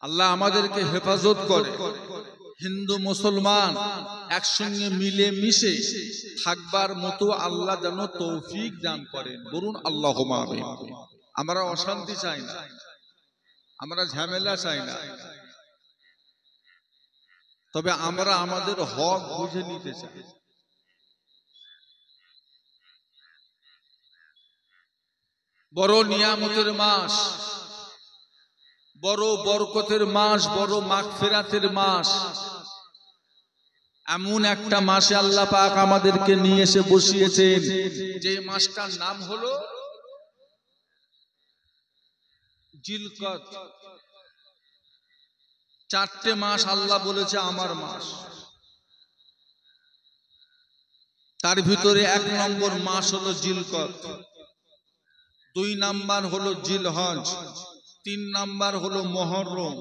আল্লাহ আমাদেরকে হেফাজত করে, হিন্দু মুসলমান একসঙ্গে মিলে মিশে থাকবার মতো আল্লাহ যেন তৌফিক দান করেন। বলুন আল্লাহুম্মা আমিন। আমরা অশান্তি চাই না, আমরা ঝামেলা চাই না, তবে আমরা আমাদের হক বুঝে নিতে চাই। বড় নিয়ামতের মাস, বড় বরকতের মাস, বড় মাগফিরাতের মাস, এমন একটা মাসে আল্লাহ পাক আমাদেরকে নিয়ে এসে বসিয়েছেন, যে মাসটার নাম হলো জিলকদ। চারটে মাস আল্লাহ বলেছে আমার মাস, তার ভিতরে 1 নম্বর মাস হলো জিলকদ, 2 নাম্বার হলো জিলহজ, 3 নাম্বার হলো মুহররম,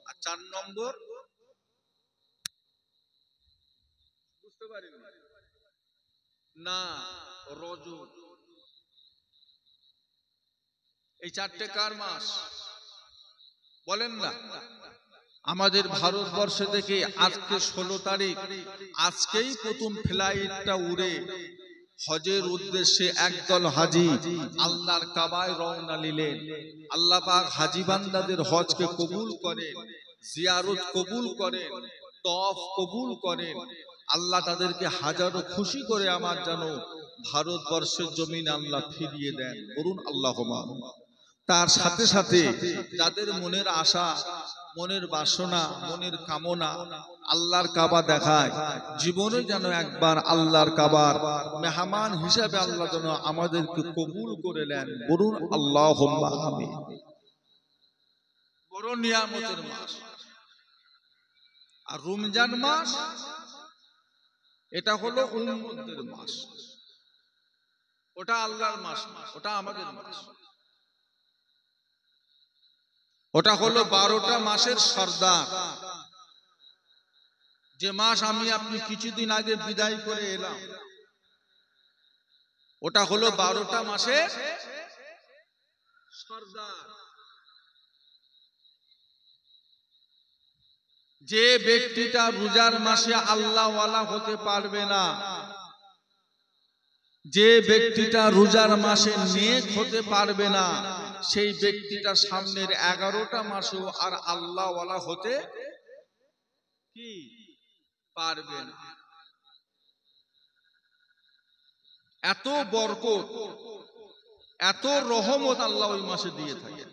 আর 4 নম্বর বুঝতে পারেন না রজব। এই চারটে কার মাস বলেন না? আমাদের ভারতবর্ষ থেকে আজকে 16 তারিখ, আজকেই প্রথম ফ্লাইটটা উড়ে হজের উদ্দেশ্যে একদল হাজি আল্লাহর কাবায় রওনা নিলেন। আল্লাহ পাক হাজি বান্দাদের হজকে কবুল করেন, জিয়ারত কবুল করেন, তওয়াফ কবুল করেন। আল্লাহ তাদেরকে হাজারো খুশি করে আমার যেন ভারতবর্ষের জমিন আল্লাহ ফিরিয়ে দেন। বলুন আল্লাহুম্মা। তার সাথে সাথে যাদের মনের আশা, মনের বাসনা, মনের কামনা আল্লাহর কাবা দেখায়, জীবনে যেন একবার আল্লাহর কাবার মেহমান হিসাবে আল্লাহ যেন আমাদেরকে কবুল করে নেন। বলুন আল্লাহুম্মা আমিন। বড় নিয়ামতের মাস। আর রমজান মাস, এটা হলো উম্মতের মাস। ওটা আল্লাহর মাস, ওটা আমাদের মাস। ওটা হলো 12টা মাসের সর্দার, যে মাস আমি আপনি কিছুদিন আগে বিদায় করে এলাম। ওটা হলো 12টা মাসের সর্দার। যে ব্যক্তিটা রোজার মাসে আল্লাহওয়ালা হতে পারবে না, যে ব্যক্তিটা রোজার মাসে নেক হতে পারবে না, সেই ব্যক্তিটা সামনের 11টা মাসেও আর আল্লাহওয়ালা হতে কি পারবে না। এত বরকত, এত রহমত আল্লাহ ওই মাসে দিয়ে থাকে।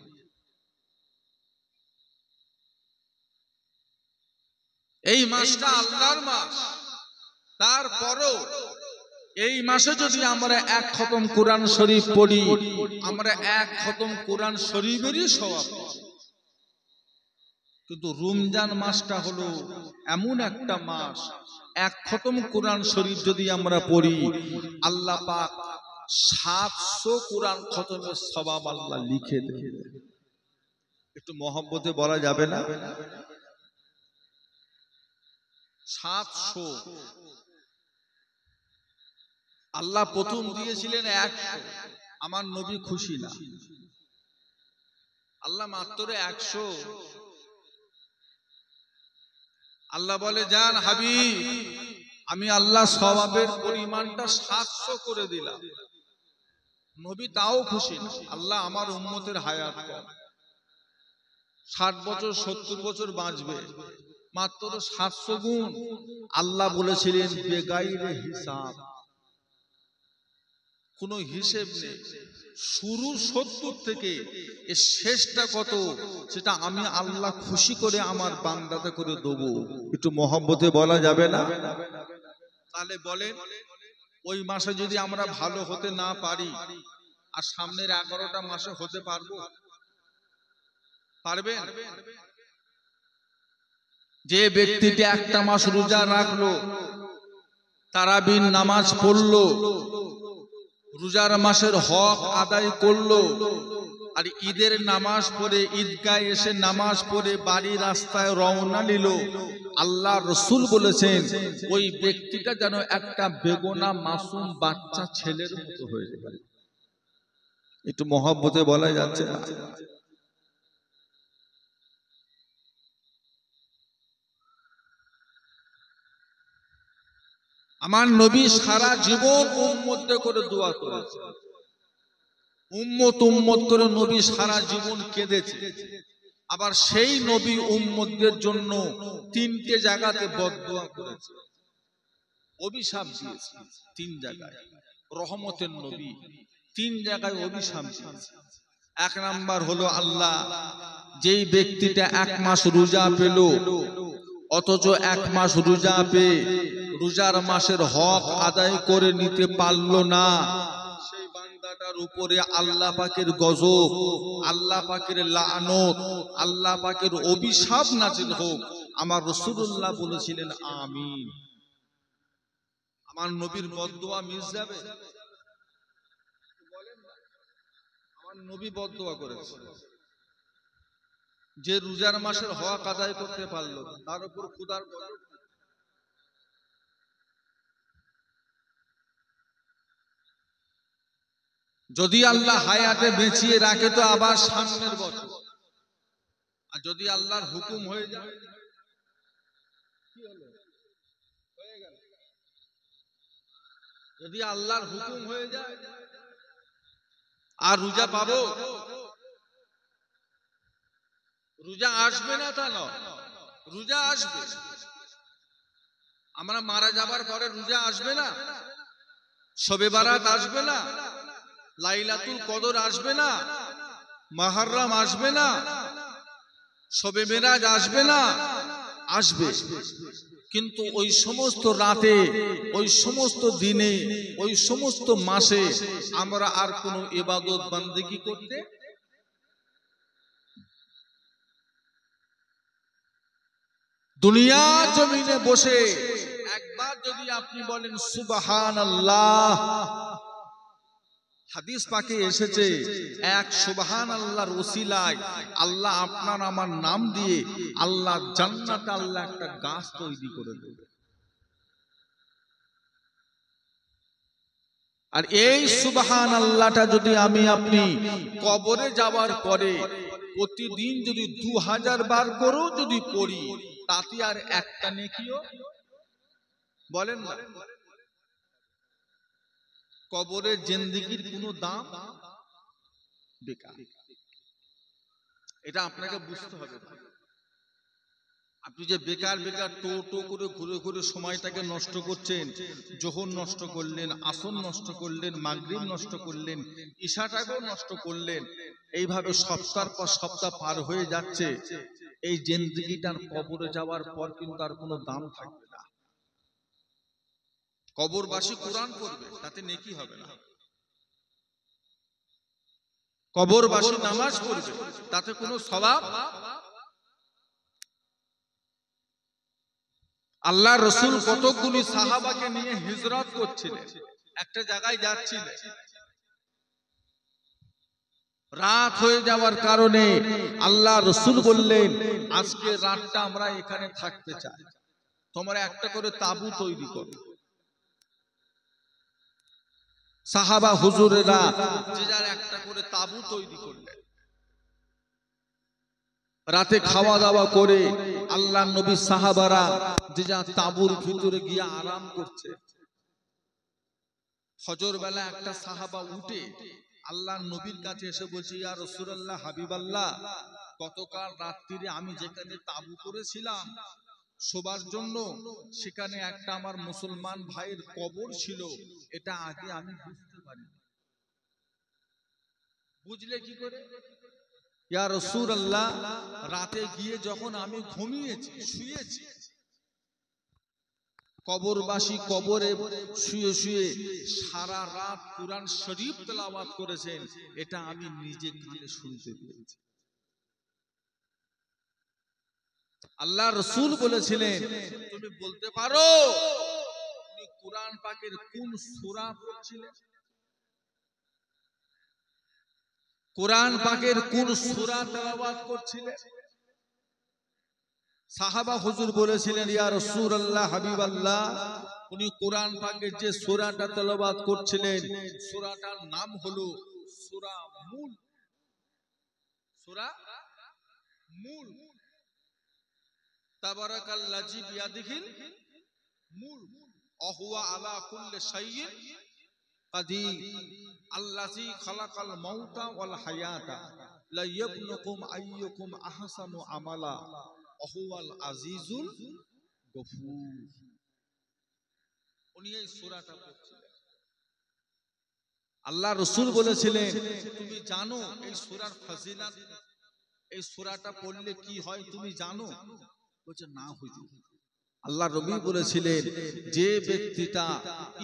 এই মাসটা আল্লাহর মাস, তারপরও এই মাসে যদি আমরা 1 খতম কোরআন শরীফ পড়ি, আমরা 1 খতম কোরআন শরীফেরই সওয়াব পাবো। কিন্তু রমজান মাসটা হলো এমন একটা মাস, 1 খতম কোরআন শরীফ যদি আমরা পড়ি, আল্লাহ পাক 700 কোরআন খতমের সওয়াব আল্লাহ লিখে দেন। একটু মহব্বতে বলা যাবে না? 700। আল্লাহ প্রথম দিয়েছিলেন 100, আমার নবী খুশি না। আল্লাহ মাত্র 100। আল্লাহ বলে, যান হাবিব, আমি আল্লাহ সওয়াবের পরিমাণটা 700 করে দিলাম। নবী তাও খুশি না। আল্লাহ আমার উম্মতের হায়াত কম, 60 বছর 70 বছর বাঁচবে, মাত্র 700 গুণ। আল্লাহ বলেছিলেন বেগাইরে হিসাব, কোনো হিসেব নেই। শুরু 70 থেকে এর শেষটা কত, সেটা আমি আল্লাহ খুশি করে আমার বান্দাতে করে দেবো। একটু মহব্বতে বলা যাবে না? তাহলে বলেন, ওই মাসে যদি আমরা ভালো হতে না পারি, আর সামনের 11টা মাসে হতে পারবো? পারবেন? যে ব্যক্তিটি একটা মাস রোজা রাখলো, তারাবির নামাজ পড়লো, রোজার মাসের হক আদায় করলো, আর ঈদের নামাজ পড়ে ঈদগায় এসে নামাজ পড়ে বাড়ি রাস্তায় রওনা নিল, আল্লাহ রসুল বলেছেন ওই ব্যক্তিটা যেন একটা বেগোনা মাসুম বাচ্চা ছেলের মতো হয়ে যায়। একটু মহব্বতে বলা যাচ্ছে না? আমার নবী সারা জীবন উম্মতদের করে দোয়া করেছে, উম্মত উম্মত করে নবী সারা জীবন কেঁদেছে। আবার সেই নবী উম্মতদের জন্য তিনটে জায়গাতে বদদোয়া করেছে, অভিশাপ দিয়েছে। তিন জায়গায় রহমতের নবী তিন জায়গায় অভিশাপ দিয়েছে। এক নাম্বার হলো, আল্লাহ যেই ব্যক্তিটা 1 মাস রোজা পেল, অথচ 1 মাস রোজা পেয়ে রোজার মাসের হক আদায় করে নিতে পারল না, সেই বান্দাটার উপরে আল্লাহ পাকের গজব, আল্লাহ পাকের লানত, আল্লাহ পাকের অভিশাপ নাযিল হোক। আমার রাসূলুল্লাহ বলেছিলেন আমিন। আমার নবীর বদদোয়া মিস যাবে? আমার নবী বদদোয়া করেছে, যে রোজার মাসের হক আদায় করতে পারলো না, তার উপর খোদার গজব। যদি আল্লাহ হায়াতে বেঁচিয়ে রাখে তো আবার সামনের বছর, আর যদি আল্লাহর হুকুম হয়ে যায়, কি হলো, হয়ে গেল। যদি আল্লাহর হুকুম হয়ে যায় আর রোজা পাবো, রোজা আসবে না তা নয়, রোজা আসবে। আমরা মারা যাবার পরে রোজা আসবে না, শবে বারাত আসবে না, লাইলাতুল কদর আসবে না, মুহররম আসবে না, শবে মেরাজ আসবে না, আসবে। কিন্তু ওই সমস্ত রাতে, ওই সমস্ত দিনে, ওই সমস্ত মাসে আমরা আর কোনো ইবাদত বান্দেগি করতে, দুনিয়া জমিনে বসে একবার যদি আপনি বলেন সুবহানাল্লাহ, হাদিস পাকে এসেছে এক সুবহানাল্লাহর ওসিলায় আল্লাহ আপনার আমার নাম দিয়ে আল্লাহ জান্নাতে আল্লাহ একটা গাছ তৈরি করে দেবে। আর এই সুবহানাল্লাহটা যদি আমি আপনি কবরে যাওয়ার পরে প্রতিদিন যদি 2000 বার করেও যদি পড়ি, তাতে আর একটা নেকিও বলেন না। কবরের জিন্দেগির কোনো দাম বেকার, এটা আপনাকে বুঝতে হবে। আপনি যে বেকার বেকার টো টো করে ঘুরে ঘুরে সময়টাকে নষ্ট করছেন, যোহর নষ্ট করলেন, আসর নষ্ট করলেন, মাগরিব নষ্ট করলেন, ইশাটাকেও নষ্ট করলেন, এইভাবে সপ্তাহ পর সপ্তাহ পার হয়ে যাচ্ছে। এই জিন্দেগিটার কবরে যাওয়ার পর কিন্তু আর কোনো দাম থাকবে না। কবরবাসী কোরআন পড়বে, তাতে নেকি হবে না। কবরবাসী নামাজ পড়বে, তাতে কোনো সওয়াব। আল্লাহ রসুল কতগুলি সাহাবাকে নিয়ে হিজরত করছিলেন, একটা জায়গায় যাচ্ছিলেন, রাত হয়ে যাওয়ার কারণে আল্লাহ রসুল বললেন আজকে রাতটা আমরা এখানে থাকতে চাই, তোমরা একটা করে তাবু তৈরি করো। সাহাবা হুজুরেরা যে যার একটা করে তাবু তৈরি করলেন। রাতে খাওয়া দাওয়া করে আল্লাহ নবী সাহাবারা যে যা তাবুর ভিতরে গিয়ে আরাম করছে। ফজর বেলা একটা সাহাবা উঠে আল্লাহ নবীর কাছে এসে বলছে, ইয়া রাসূলুল্লাহ, হাবিবাল্লাহ, গতকাল রাত্রিরে আমি যেখানে তাবু করেছিলাম শোবার জন্য, সেখানে একটা আমার মুসলমান ভাইয়ের কবর ছিল, এটা আগে আমি বুঝতে পারি। বুঝলে কি করে? ইয়া রাসূলুল্লাহ, রাতে গিয়ে যখন আমি ঘুমিয়েছি, শুয়েছি, কবরবাসী কবরে শুয়ে শুয়ে সারা রাত কুরআন শরীফ তেলাওয়াত করেছেন, এটা আমি নিজে কানে শুনতে পেয়েছি। আল্লাহ রাসূল বলেছিলেন, তুমি বলতে পারো তুমি কুরআন পাকের কোন সূরা পড়ছিলেন? কুরআন পাকের কোন সূরা তেলাওয়াত করছিলেন? সাহাবা হুজুর বলেছিলেন, ইয়া রাসূলুল্লাহ, হাবিবাল্লাহ, উনি কুরআন পাকের যে সূরাটা তেলাওয়াত করছিলেন, সূরাটার নাম হলো সূরা মুল। সূরা মুল। তাবারাকাল্লাযী বিয়াদিহিল মুল। অহুয়া আলা কুল্লি শাইইন কাদির আল্লাযী খালাকাল মাউতা ওয়াল হায়াতা লায়াবলুকুম আইয়ুকুম আহসানু আমালা ওয়াহুয়াল আজিজুল গফুর। উনি এই সূরাটা পড়ছিলেন। আল্লাহ রাসূল বলেছিলেন, তুমি জানো এই সূরার ফজিলত, এই সূরাটা পড়লে কি হয় তুমি জানো? বলছে না হুজুর। আল্লাহ নবী বলেছিলেন, যে ব্যক্তিটা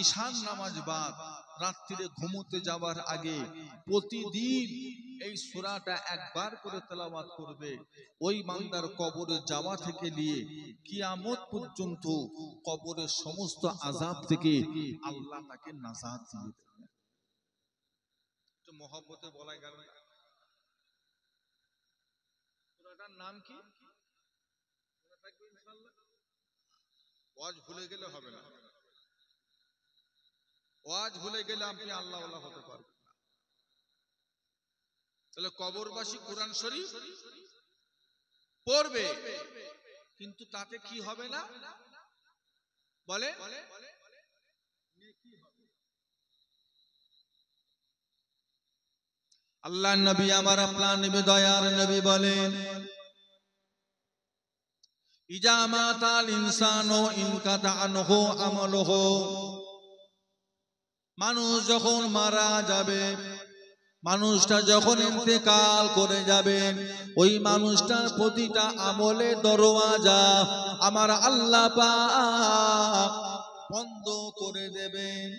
ঈশান নামাজ বাদ রাত্রিরে ঘুমোতে যাওয়ার আগে প্রতিদিন এই সূরাটা একবার করে তেলাওয়াত করবে, ওই বান্দার কবরে যাওয়া থেকে নিয়ে কিয়ামত পর্যন্ত কবরের সমস্ত আযাব থেকে আল্লাহ তাকে নাজাত দিয়ে দেবেন। তো মহব্বতে বলা গেল না। সূরাটার নাম কি? মনে থাকবে ইনশাআল্লাহ। ওয়াজ ভুলে গেলে হবে না। ওয়াজ ভুলে গেলে আপনি আল্লাহওয়ালা হতে পারবেন না। তাহলে কবরবাসী কোরআন শরীফ পড়বে, কিন্তু তাতে কি হবে না বলে? আল্লাহ নবী আমার আপনার নবী দয়ার নবী বলেন, ইজা মাতাল ইনসানু ইনকাতা আনহু আমালুহু, মানুষ যখন মারা যাবে, মানুষটা যখন ইন্তেকাল করে যাবে, ওই মানুষটার প্রতিটা আমলে দরওয়াজা আমার আল্লাহ পাক বন্ধ করে দেবেন।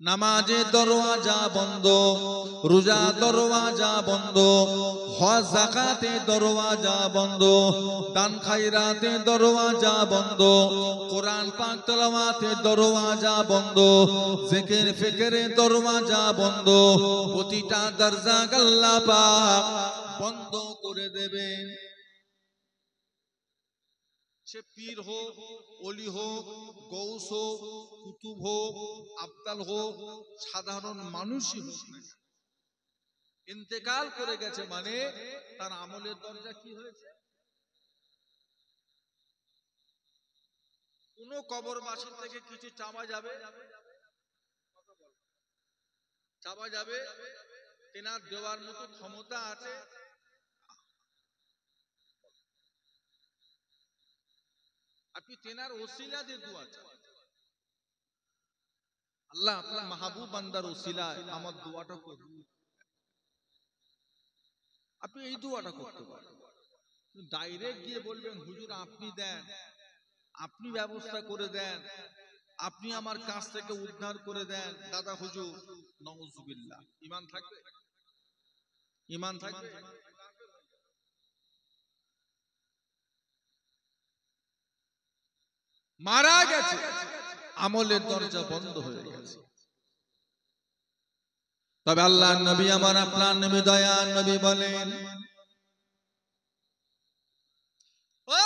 নামাজের দরওয়াজা বন্ধ, রোজা দরওয়াজা বন্ধ, হজ যাকাতে দরওয়াজা বন্ধ, দান খায়রাতে দরওয়াজা বন্ধ, কোরআন পাক তেলাওয়াতে দরওয়াজা বন্ধ, জিকির ফিকিরে দরওয়াজা বন্ধ, প্রতিটা দরজা আল্লাহ পাক বন্ধ করে দেবেন। সে পীর হোক, ওলি হোক, গৌস হোক, কুতুব হোক, আবদাল হোক, সাধারণ মানুষই হোক না, ইন্তেকাল করে গেছে মানে তার আমলের দরজা কি হয়েছে? কোন কবরবাসীর থেকে কিছু চাওয়া যাবে? চাওয়া যাবে? তেনার দেওয়ার মতো ক্ষমতা আছে? আপনি তেনার ওসিলা দিয়ে দোয়া চান, আল্লাহ আপনার মাহবুব বান্দার ওসিলায় আমার দোয়াটা কবুল, আপনি এই দোয়াটা করতে পারেন। ডাইরেক্ট গিয়ে বলবেন হুজুর আপনি দেন, আপনি ব্যবস্থা করে দেন, আপনি আমার কাছ থেকে উদ্ধার করে দেন, দাদা হুজুর, নাউজুবিল্লাহ। ঈমান থাকবে? ঈমান থাকবে? মারা গেছে, আমলের দরজা বন্ধ হয়ে গেছে। তবে আল্লাহর নবী আমার আপনার নবী দয়ার নবী বলেন, ও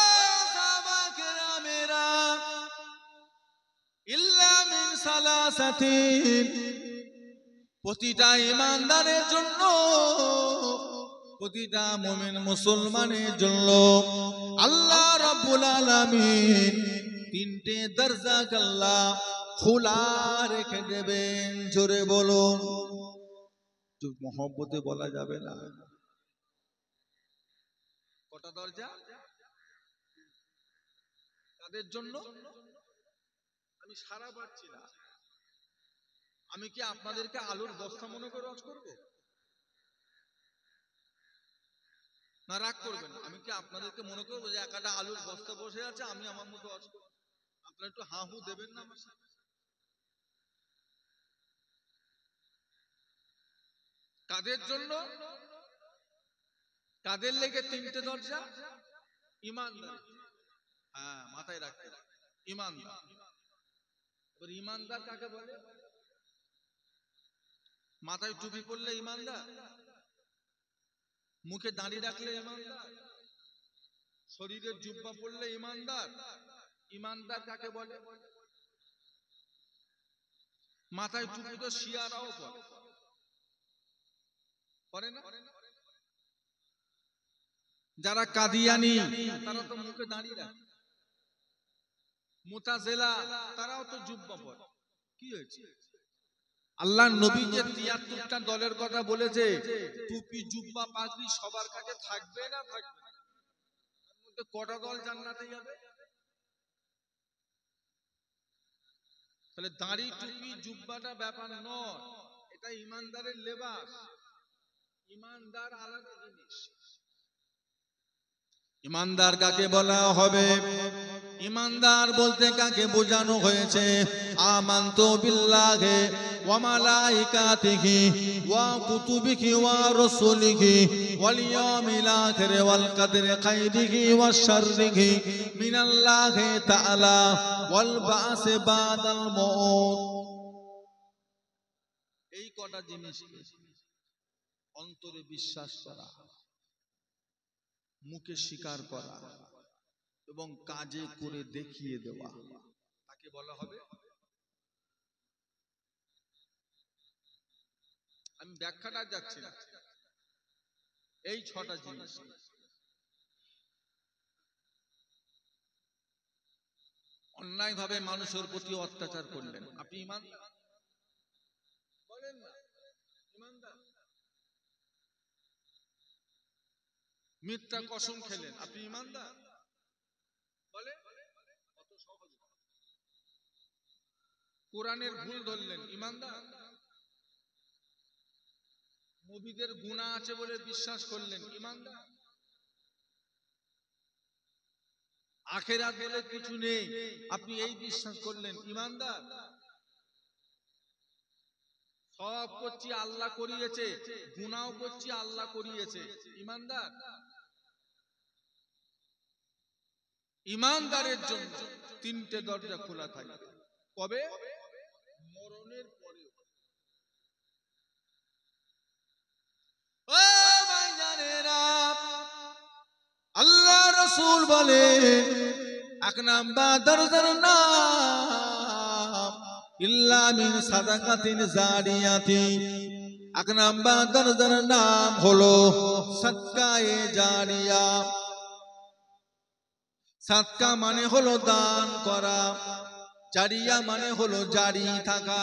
সাহাবা কেরামেরা, ইল্লা মিন সালাসাতিন, প্রতিটা ঈমানদারের জন্য, প্রতিটা মুমিন মুসলমানের জন্য আল্লাহ রাব্বুল আলামিন তিনটে দরজা আল্লাহ খোলা রেখে দেবেন। জোরে বলুন, মহব্বতে বলা যাবে না। কটা দরজা? তাদের জন্য আমি সারা পাচ্ছি না। আমি কি আপনাদেরকে আলুর বস্তা মনে করে ওয়াজ করব? না রাগ করবেন? আমি কি আপনাদেরকে মনে করবো যে একটা আলুর বস্তা বসে আছে, আমি আমার মতো ওয়াজ করব? আপনারা একটু হা হু দেবেন না আমার সাথে? কাদের জন্য? কাদের লেগে তিনটে দরজা? ঈমানদার। হ্যাঁ, মাথায় রাখতে হবে, ঈমানদার। এবার ঈমানদার কাকে বলে? মাথায় টুপি পরলে ঈমানদার, মুখে দাড়ি রাখলে ঈমানদার, শরীরে জুব্বা পরলে ঈমানদার। ঈমানদার কাকে বলে? মাথায় টুপি তো শিয়ারাও পরে না? যারা কাদিয়ানি তারা তো মুখে দাঁড়িয়ে রাখে, মুতাজিলা তারাও তো জুব্বা পরে। কি হয়েছে? আল্লাহ নবী যে ৭৩টা দলের কথা বলেছে, টুপি জুব্বা পাগড়ি সবার কাছে থাকবে না থাকবে না? তার মধ্যে কটা দল জান্নাতে যাবে? তাহলে দাড়ি টুপি জুব্বাটা ব্যাপার নয়, এটা ইমানদারের লেবাস। ইমানদার আলাদা জিনিস। ইমানদার কাকে বলা হবে? ইমানদার বলতে কাকে বোঝানো হয়েছে? আমানতু বিল্লাহি ওয়া মালাইকাতিহি ওয়া কুতুবিহি ওয়া রাসূলিহি ওয়াল ইয়াউমিল আখির ওয়াল কদরি খাইরিহি ওয়া শাররিহি মিনাল্লাহি তাআলা ওয়াল বা'সি বাদাল মাউত। এই কটা জিনিস অন্তরে বিশ্বাস করা, মুখে স্বীকার করা এবং কাজে করে দেখিয়ে দেওয়া, তাকে বলা হবে। আমি ব্যাখ্যাটা যাচ্ছি না। এই ৬টা জিনিস। অন্যায়ভাবে মানুষের প্রতি অত্যাচার করলেন, আপনি ইমানদার? বলেন না ইমানদার? মিথ্যা কসম খেলেন, আপনি ইমানদার? বলে কত সহজ। কোরআনের ভুল ধরলেন, ইমানদার? নবীদের গুনাহ আছে বলে বিশ্বাস করলেন, ইমানদার? আখিরাত বলে কিছু নেই, আপনি এই বিশ্বাস করলেন, ইমানদার? সব করছি আল্লাহ করিয়েছে, গুনাহও করছি আল্লাহ করিয়েছে, ইমানদার? ইমানদারের জন্য ৩টে দরজা খোলা থাকবে। কবে? মরণের পরে। ও ভাইজানেরা, আল্লাহ রাসূল বলে ১ নাম্বার দরজার নাম ইল্লা মিন সাদাকাতিন জারিয়াতি। ১ নাম্বার দরজার নাম হলো সাদকায়ে জারিয়া। সাদকা মানে হলো দান করা, জারিয়া মানে হলো জারি থাকা।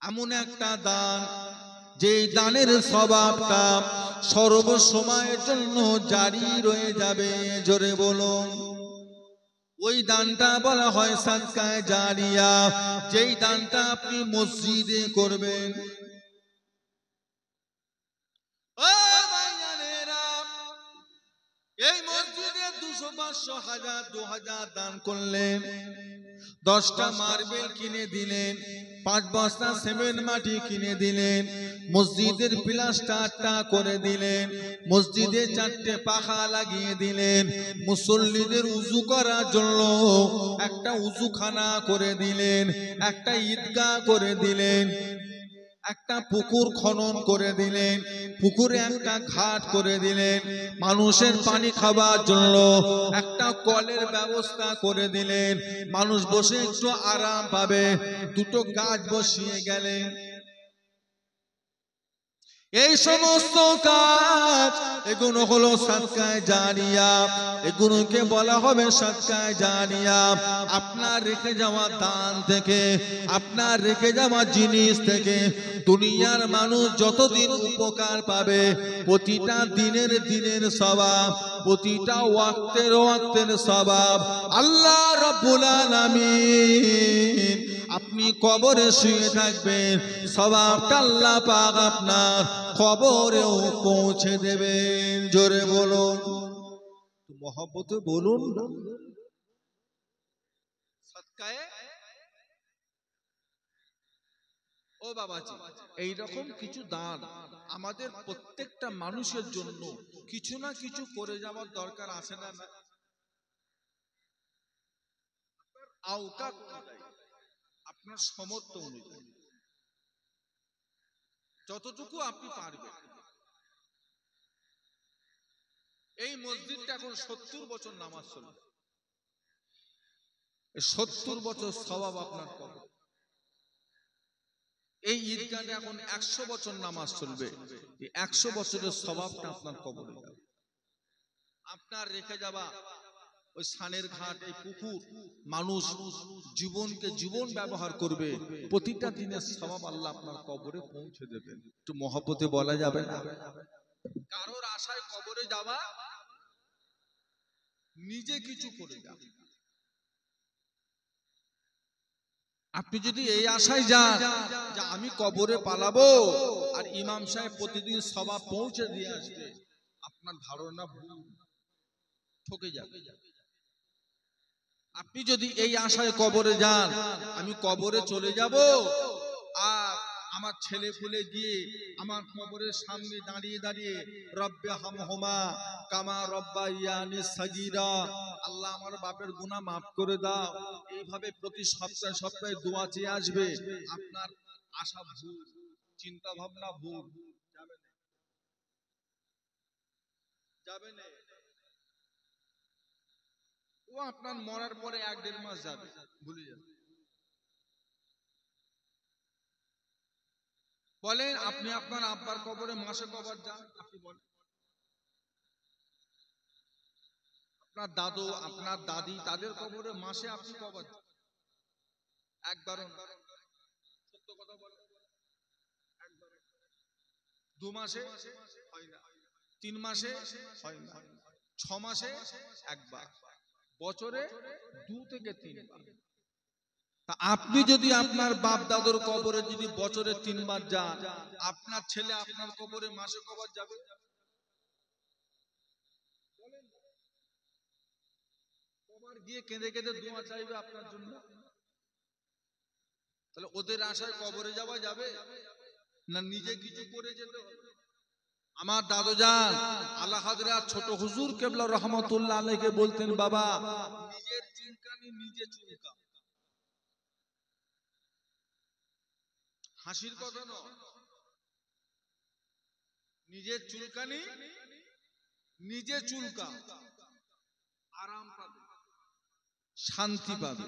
এমন একটা দান যেই দানের স্বভাবটা সর্বসময়ের জন্য জারি রয়ে যাবে। জোরে বলুন। ওই দানটা বলা হয় সাদকায়ে জারিয়া, যেই দানটা আপনি মসজিদে করবেন। ও ভাইজানেরা, এই মসজিদে ২০০, ৫০০, ১০০০, ২০০০ দান করলেন, ১০টা মার্বেল কিনে দিলেন, ৫ বস্তা সিমেন্ট মাটি কিনে দিলেন, মসজিদের প্লাস্টারটা করে দিলেন, মসজিদে ৪টে পাখা লাগিয়ে দিলেন, মুসল্লিদের উযু করার জন্য একটা উযুখানা করে দিলেন, একটা ঈদগাহ করে দিলেন, একটা পুকুর খনন করে দিলেন, পুকুরে একটা ঘাট করে দিলেন, মানুষের পানি খাওয়ার জন্য একটা কলের ব্যবস্থা করে দিলেন, মানুষ বসে একটু আরাম পাবে, ২টো গাছ বসিয়ে গেলেন। এই সমস্ত কাজ, এগুলো হলো সাদকায়ে জারিয়া। এগুলোকে বলা হবে সাদকায়ে জারিয়া। আপনার রেখে যাওয়া দান থেকে, আপনার রেখে যাওয়া জিনিস থেকে দুনিয়ার মানুষ যতদিন উপকার পাবে, প্রতিটা দিনের সওয়াব, প্রতিটা ওয়াক্তের সওয়াব আল্লাহ রাব্বুল আলামিন, আপনি কবরে শুয়ে থাকবেন, সওয়াবটা আল্লাহ পাক আপনার কবরেও পৌঁছে দেবেন। জোরে বলুন, মহব্বতে বলুন। সাদকায়ে, ও বাবাজি, এইরকম কিছু দান আমাদের প্রত্যেকটা মানুষের জন্য কিছু না কিছু করে যাওয়ার দরকার আছে না? আওকাত অনুযায়ী, আপনার সামর্থ্য অনুযায়ী যতটুকু আপনি পারবেন। এই মসজিদটা এখন ৭০ বছর নামাজ চলবে, ৭০ বছর সওয়াব আপনার পাবে। এই ঈদগাহটা এখন ১০০ বছর নামাজ চলবে, ১০০ বছরের সওয়াবটা আপনার কবরে যাবে। আপনার রেখে যাওয়া ওই স্নানের ঘাট, এই পুকুর, মানুষ জীবনকে জীবন ব্যবহার করবে, প্রতিটা দিনের সওয়াব আল্লাহ আপনার কবরে পৌঁছে দেবেন। একটু মহব্বতে বলা যাবে না? কারোর আশায় কবরে যাওয়া, নিজে কিছু করে যাবে। আপনি যদি এই আশায় যান যে আমি কবরে পালাবো আর ইমাম সাহেব প্রতিদিন সওয়াব পৌঁছে দিয়ে আসবে, আপনার ধারণা ভুল, ঠকে যাবে। আপনি যদি এই আশায় কবরে যান আমি কবরে চলে যাব আর আমার ছেলে ফুলে গিয়ে আমার কবরের সামনে দাঁড়িয়ে দাঁড়িয়ে রব্বে হামহুমা কামা রব্বায়ানি সাগীরা, আল্লাহ আমার বাপের গুনাহ মাফ করে দাও, এইভাবে প্রতি সপ্তাহে সপ্তাহে দোয়া চেয়ে আসবে, আপনার আশা ভুল, চিন্তা ভাবনা ভুল, যাবে না, যাবে না। ও আপনার মরার পরে 1-1.5 মাস যাবে, ভুলে যাবে। বলেন আপনি আপনার আব্বার কবরে মাসে কবার যান? আপনি বলেন। আপনার দাদু, আপনার দাদি, তাদের কবরে মাসে আপনি কবার যান? একবারও না। সত্য কথা বলেন, 2 মাসে হয় না, 3 মাসে হয় না, 6 মাসে একবার, বছরে 2 থেকে 3 বার। তা আপনি যদি আপনার বাপ দাদুর কবরে যদি বছরে 3 বার যান, আপনার ছেলে আপনার কবরে মাসে কবার যাবে? কবার গিয়ে কেঁদে কেঁদে দোয়া চাইবে আপনার জন্য? তাহলে ওদের আশায় কবরে যাওয়া যাবে না, নিজে কিছু করে যেতে হবে? আমার দাদু জান আল্লাহ হযরত ছোট হুজুর কেবলা রহমাতুল্লাহ আলাইহি বলতেন, বাবা নিজের চুলকানি নিজে চুলকা। হাসির কথা নয়, নিজের চুলকানি নিজে চুলকা, আরাম পাবে, শান্তি পাবে।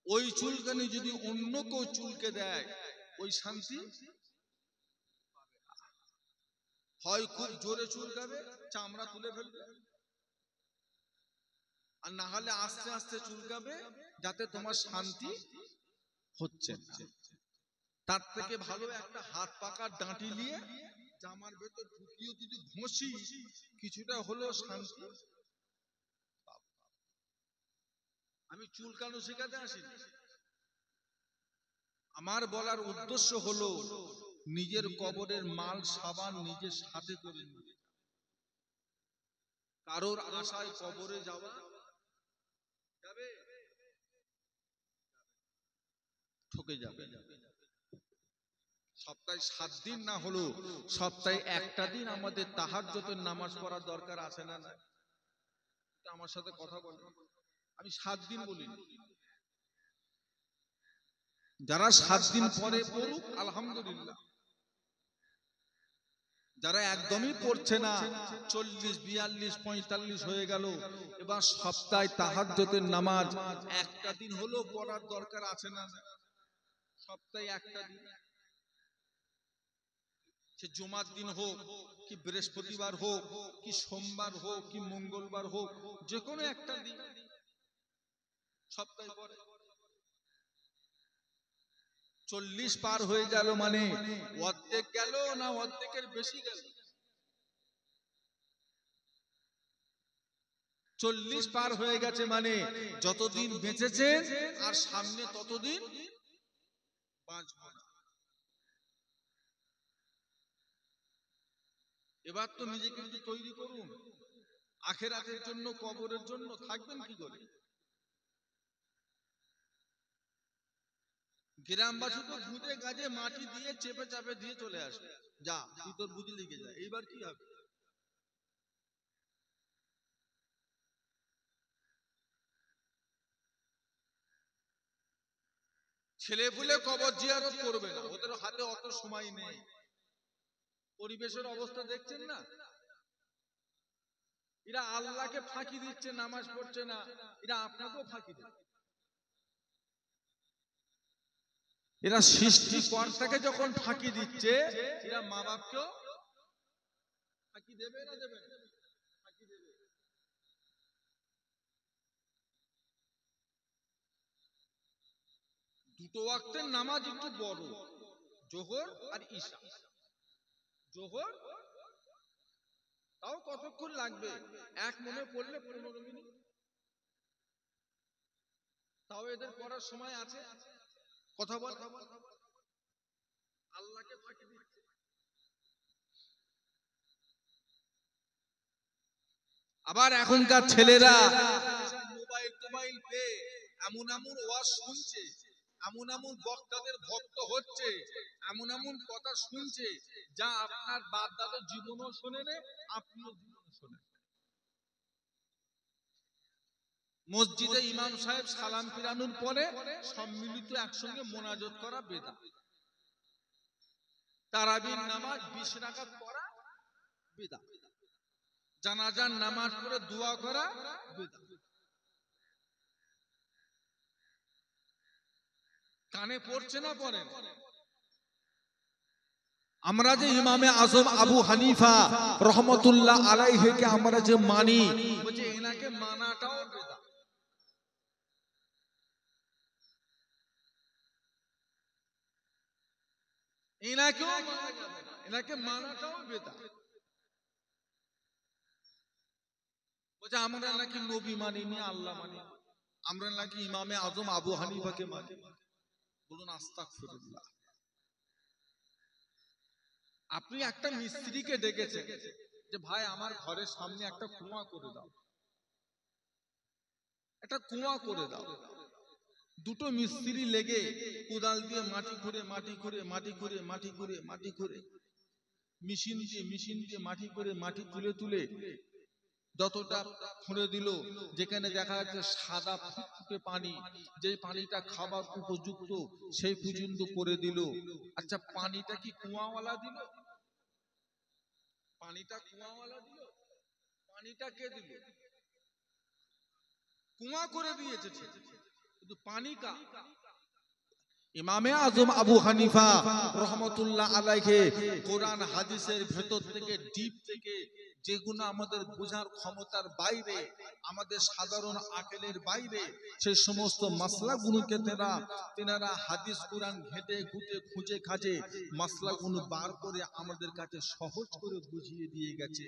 ওই চুলকানি যদি অন্য কেউ চুলকে দেয়, ওই শান্তি হয় খুব জোরে চুলকাবে, চামড়া তুলে ফেলবে, আর না হলে আস্তে আস্তে চুলকাবে, যাতে তোমার শান্তি হচ্ছে না। তার থেকে ভালো একটা হাত পাকার ডাঁটি নিয়ে জামার ভেতর ঢুকিয়ে যদি ঘষি, কিছুটা হলেও শান্তি পাবো। আমি চুলকানো শেখাতে আসিনি, আমার বলার উদ্দেশ্য হলো নিজের কবরের মাল সাবান নিজের সাথে করে নিয়ে, কারোর আশায় কবরে যাওয়া যাবে, ঠকে যাবে। সপ্তাহে 7 দিন না হলো সপ্তাহে একটা দিন আমাদের তাহাজ্জুদের নামাজ পড়ার দরকার আছে না? না, আমার সাথে কথা বলেন। আমি 7 দিন বলিনি, যারা 7 দিন পরে পড়ুক আলহামদুলিল্লাহ, যারা একদমই পড়ছে না 40, 42, 45 হয়ে গেল, এবার সপ্তাহে তাহাজ্জুদের নামাজ একটা দিন হলো পড়ার দরকার আছে না? সপ্তাহে একটা দিন, সে জুমার দিন হোক কি বৃহস্পতিবার হোক কি সোমবার হোক কি মঙ্গলবার হোক, যে কোনো একটা দিন সপ্তাহে পড়ে। 40 পার হয়ে গেল মানে অর্ধেক গেল না অর্ধেকের বেশি গেল? 40 পার হয়ে গেছে মানে যতদিন বেঁচেছে আর সামনে ততদিন বাঁচবো না। এবার তো নিজেকে একটু তৈরি করুন আখিরাতের জন্য, কবরের জন্য। থাকবেন কি করে? গ্রামবাসী তো ধুঁতে গাজে মাটি দিয়ে চেপে চাপে দিয়ে চলে আসবে, যা তুই তোর বুঝি লিখে যা। এইবার কি হবে? ছেলে পুলে কবর জিয়ারত করবে না, ওদের হাতে অত সময় নেই। পরিবেশের অবস্থা দেখছেন না? এরা আল্লাহকে ফাঁকি দিচ্ছে, নামাজ পড়ছে না, এরা আপনাকেও ফাঁকি দেবে। এরা সৃষ্টিকর্তাকে যখন ফাঁকি দিচ্ছে, এরা মা বাপকেও ফাঁকি দেবে না? দেবে না? ফাঁকি দেবে। দুটো ওয়াক্তের নামাজ একটু বড়, জোহর আর ঈশা। জোহর তাও কতক্ষণ লাগবে, এক মনে পড়লে 15 মিনিট, তাও এদের পড়ার সময় আছে। কথা বল, আল্লাহকে ফাঁকি দিচ্ছে। আবার এখনকার ছেলেরা মোবাইল টোবাইল পেয়ে এমন এমন ওয়াজ শুনছে, এমন এমন বক্তাদের ভক্ত হচ্ছে, এমন এমন কথা শুনছে যা আপনার বাপ দাদার জীবনও শোনেন, আপনিও জীবনও শোনেন। মসজিদে ইমাম সাহেব সালাম ফিরানোর পরে সম্মিলিত একসঙ্গে মোনাজাত করা বেদাত। তারাবির নামাজ 20 রাকাত পড়া বেদাত। জানাজার নামাজ পড়ে দোয়া করা বেদাত। কানে পড়ছে না পড়েন? আমরা যে ইমামে আজম আবু হানিফা রহমতুল্লাহ আলাইহিকে আমরা যে মানি, বলছে এনাকে মানাটাও বেদাত। এনাকেও মানা যাবে না, এনাকে মানাটাও বেদাত। বলছে আমরা নাকি নবী মানিনি, আল্লাহ মানি, আমরা নাকি ইমামে আজম আবু হানিফাকে মানি। বলুন আস্তাগফিরুল্লাহ। আপনি একটা মিস্ত্রিকে ডেকেছেন যে ভাই আমার ঘরের সামনে একটা কুয়া করে দাও, একটা কুয়া করে দাও। দুটো মিস্ত্রি লেগে কোদাল দিয়ে মাটি খুঁড়ে মাটি খুঁড়ে মাটি খুঁড়ে মাটি খুঁড়ে মাটি খুঁড়ে মেশিন দিয়ে মাটি করে মাটি তুলে তুলে যতটা খুঁড়ে দিল, যেখানে দেখা যাচ্ছে সাদা ফুটফুটে পানি, যে পানিটা খাবার উপযুক্ত সেই পর্যন্ত করে দিল। আচ্ছা পানিটা কি কুয়াওয়ালা দিল? পানিটা কুয়াওয়ালা দিল? পানিটা কে দিল? কুয়া করে দিয়েছে ঠিক, কিন্তু পানি কা? ইমামে আজম আবু হানিফা রহমতুল্লাহ আলাইহি কোরআন হাদিসের ভেতর থেকে ডিপ থেকে যেগুলো আমাদের বোঝার ক্ষমতার বাইরে, আমাদের সাধারণ আকলের বাইরে, সেই সমস্ত মাসলাগুলোকে তেনারা হাদিস কোরআন ঘেটে ঘুটে খুঁজে খাজে মাসলাগুলো বার করে আমাদের কাছে সহজ করে বুঝিয়ে দিয়ে গেছে।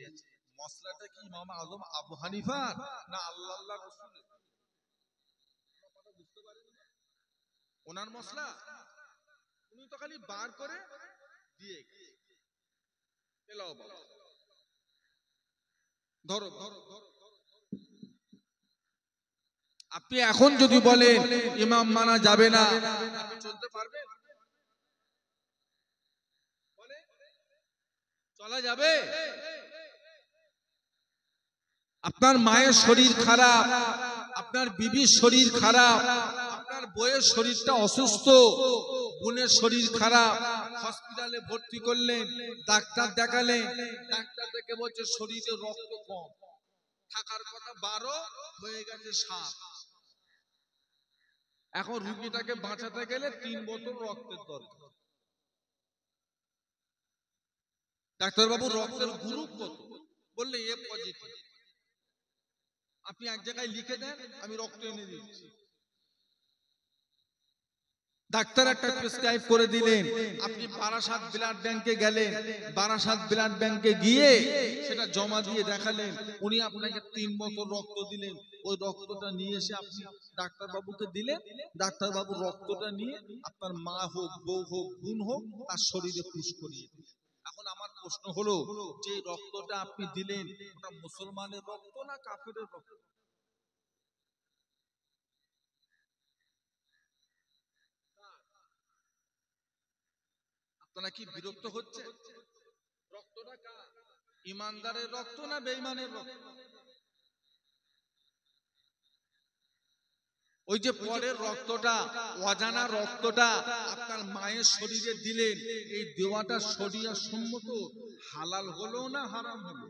মসলাটা কি ইমাম আজম আবু হানিফা না আল্লাহ রাসূলের? বুঝতে পারেন ওনার মসলা উনি তো খালি বার করে দিয়ে এলাও বাবা ধরো ধরো। আপনি এখন যদি বলেন ইমাম মানা যাবে না, আপনি চলতে পারবেন? চলা যাবে? আপনার মায়ের শরীর খারাপ, আপনার বিবির শরীর খারাপ, আপনার বউয়ের শরীরটা অসুস্থ, বোনের শরীর খারাপ, হসপিটালে ভর্তি করলেন, ডাক্তার দেখালেন, ডাক্তার দেখে বলছে শরীরে রক্ত কম, থাকার কথা 12 হয়ে গেছে 7। এখন রোগীটাকে বাঁচাতে গেলে 3 বোতল রক্তের দরকার। ডাক্তারবাবু রক্তের গ্রুপ কত? বললে এ পজিটিভ। আপনি এক জায়গায় লিখে দেন, আমি রক্ত এনে দিচ্ছি। ডাক্তার একটা প্রেসক্রাইব করে দিলেন, আপনি বারাসাত ব্লাড ব্যাংকে গেলেন, বারাসাত ব্লাড ব্যাংকে গিয়ে সেটা জমা দিয়ে দেখালেন, উনি আপনাকে 3 বোতল রক্ত দিলেন। ওই রক্তটা নিয়ে এসে আপনি ডাক্তারবাবুকে দিলেন, ডাক্তারবাবু রক্তটা নিয়ে আপনার মা হোক, বউ হোক, বোন হোক, তার শরীরে পুশ করিয়ে দিলেন। এখন আমার প্রশ্ন হলো, যে রক্তটা আপনি দিলেন ওটা মুসলমানের রক্ত না কাফেরের রক্ত? আপনারা কি বিরক্ত হচ্ছে? রক্তটা কার? ইমানদারের রক্ত না বেঈমানের রক্ত? ওই যে পরের রক্তটা, অজানা রক্তটা আপনার মায়ের শরীরে দিলেন, এই দেওয়াটা শরীয়ত সম্মত হালাল হলো না হারাম হলো?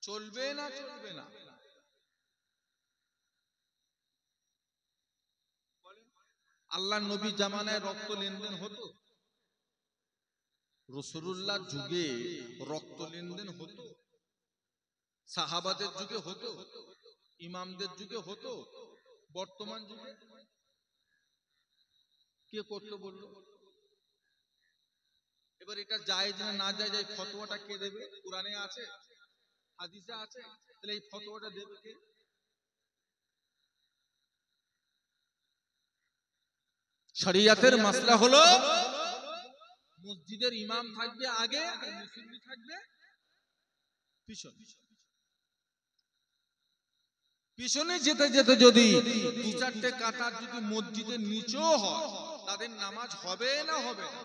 চলবে না চলবে না? আল্লাহ নবী জামানায় রক্ত লেনদেন হতো? রাসূলুল্লাহর যুগে রক্ত লেনদেন হতো? সাহাবাদের যুগে হতো? ইমামদের যুগে হতো? বর্তমান যুগে কে করতে বললো? এবার এটা জায়েজ না না জায়েজ এই ফতোয়াটা কে দেবে? কোরআনে আছে, হাদিসে আছে, তাহলে এই ফতোয়াটা দেবে কে? শরিয়াতের মাসলা হলো মসজিদের ইমাম থাকবে আগে আর মুসল্লি থাকবে পিছনে। পিছনে যেতে যেতে যদি দু চারটে কাতার যদি মসজিদের নিচেও হয়, তাদের নামাজ হবে না হবে না?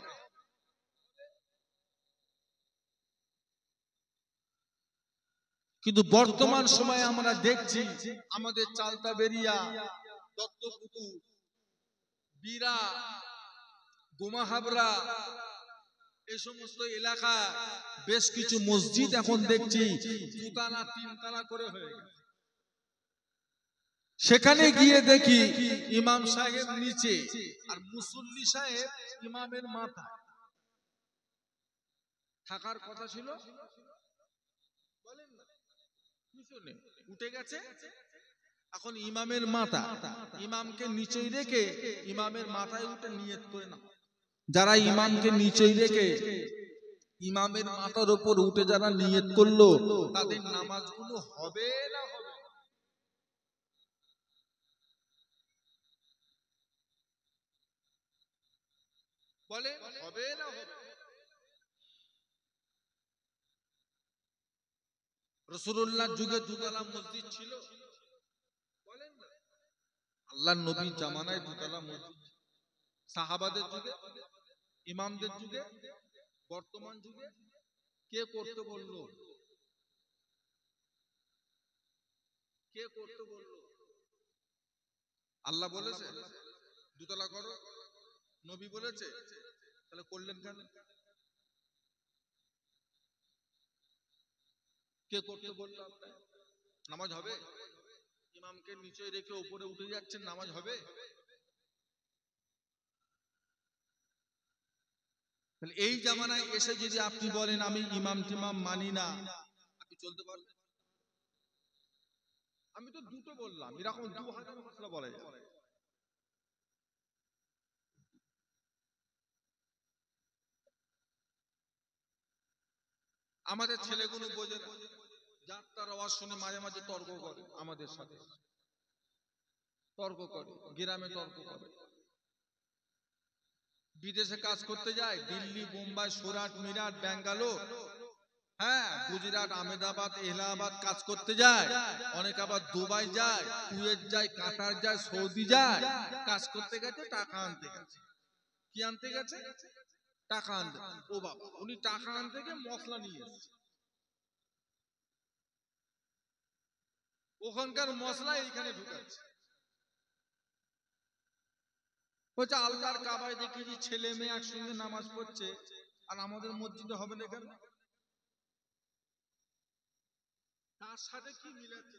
কিন্তু বর্তমান সময়ে আমরা দেখছি আমাদের চালতা বেরিয়া, দত্তপুকুর, বীরা, গোমাহাবরা এই সমস্ত এলাকা বেশ কিছু মসজিদ এখন দেখছি দুতলা তিনতলা করে হয়ে গেছে। সেখানে গিয়ে দেখি ইমাম সাহেব নিচে আর মুসল্লি সাহেব ইমামের মাথায়। থাকার কথা ছিল বলেন না, পিছনে উঠে গেছে। এখন ইমামের মাথা, ইমামকে নিচেই রেখে ইমামের মাথায় উঠে নিয়ত করে না। যারা ইমামকে নিচেই রেখে ইমামের মাথার উপর উঠে যারা নিয়ত করলো, তাদের নামাজগুলো হবে না হবে? বলে হবে না হবে? রাসূলুল্লাহর যুগে দুতলা মসজিদ ছিল? বলেন না। আল্লাহর নবীর জামানায় দুতলা মসজিদ, সাহাবাদের যুগে, ইমামদের যুগে, বর্তমান যুগে কে করতে বললো? কে করতে বললো? আল্লাহ বলেছে দুতলা করো? নবী বলেছে? তাহলে করলেন কেন? কে করতে বললো আপনার? নামাজ হবে? ইমামকে নিচে রেখে উপরে উঠে যাচ্ছেন, নামাজ হবে? তাহলে এই জামানায় এসে যদি আপনি বলেন আমি ইমাম টিমাম মানি না, আপনি চলতে পারবেন? আমি তো দুটো বললাম, এরকম 2000 মাসলা বলা যায়। আমাদের ছেলেগুলো বোঝে না, যার তার আওয়াজ শুনে মাঝে মাঝে তর্ক করে, আমাদের সাথে তর্ক করে, গ্রামে তর্ক করে। বিদেশে কাজ করতে যায়, দিল্লি, বোম্বাই, সুরাট, মিরাট, ব্যাঙ্গালোর, হ্যাঁ, গুজরাট, আহমেদাবাদ, এলাহাবাদ কাজ করতে যায়। অনেক আবার দুবাই যায়, কুয়েত যায়, কাতার যায়, সৌদি যায়। কাজ করতে গেছে, টাকা আনতে গেছে। কি আনতে গেছে? টাকা আনতে। ও বাবা, উনি টাকা আনতে গিয়ে মশলা নিয়ে এসেছে। ওখানকার মশলা এইখানে ঢুকাচ্ছে। বলছে আল্লাহর কাবায় দেখেছি ছেলে মেয়ে একসঙ্গে নামাজ পড়ছে, আর আমাদের মসজিদে হবে না কেন? তার সাথে কি মিলাচ্ছে?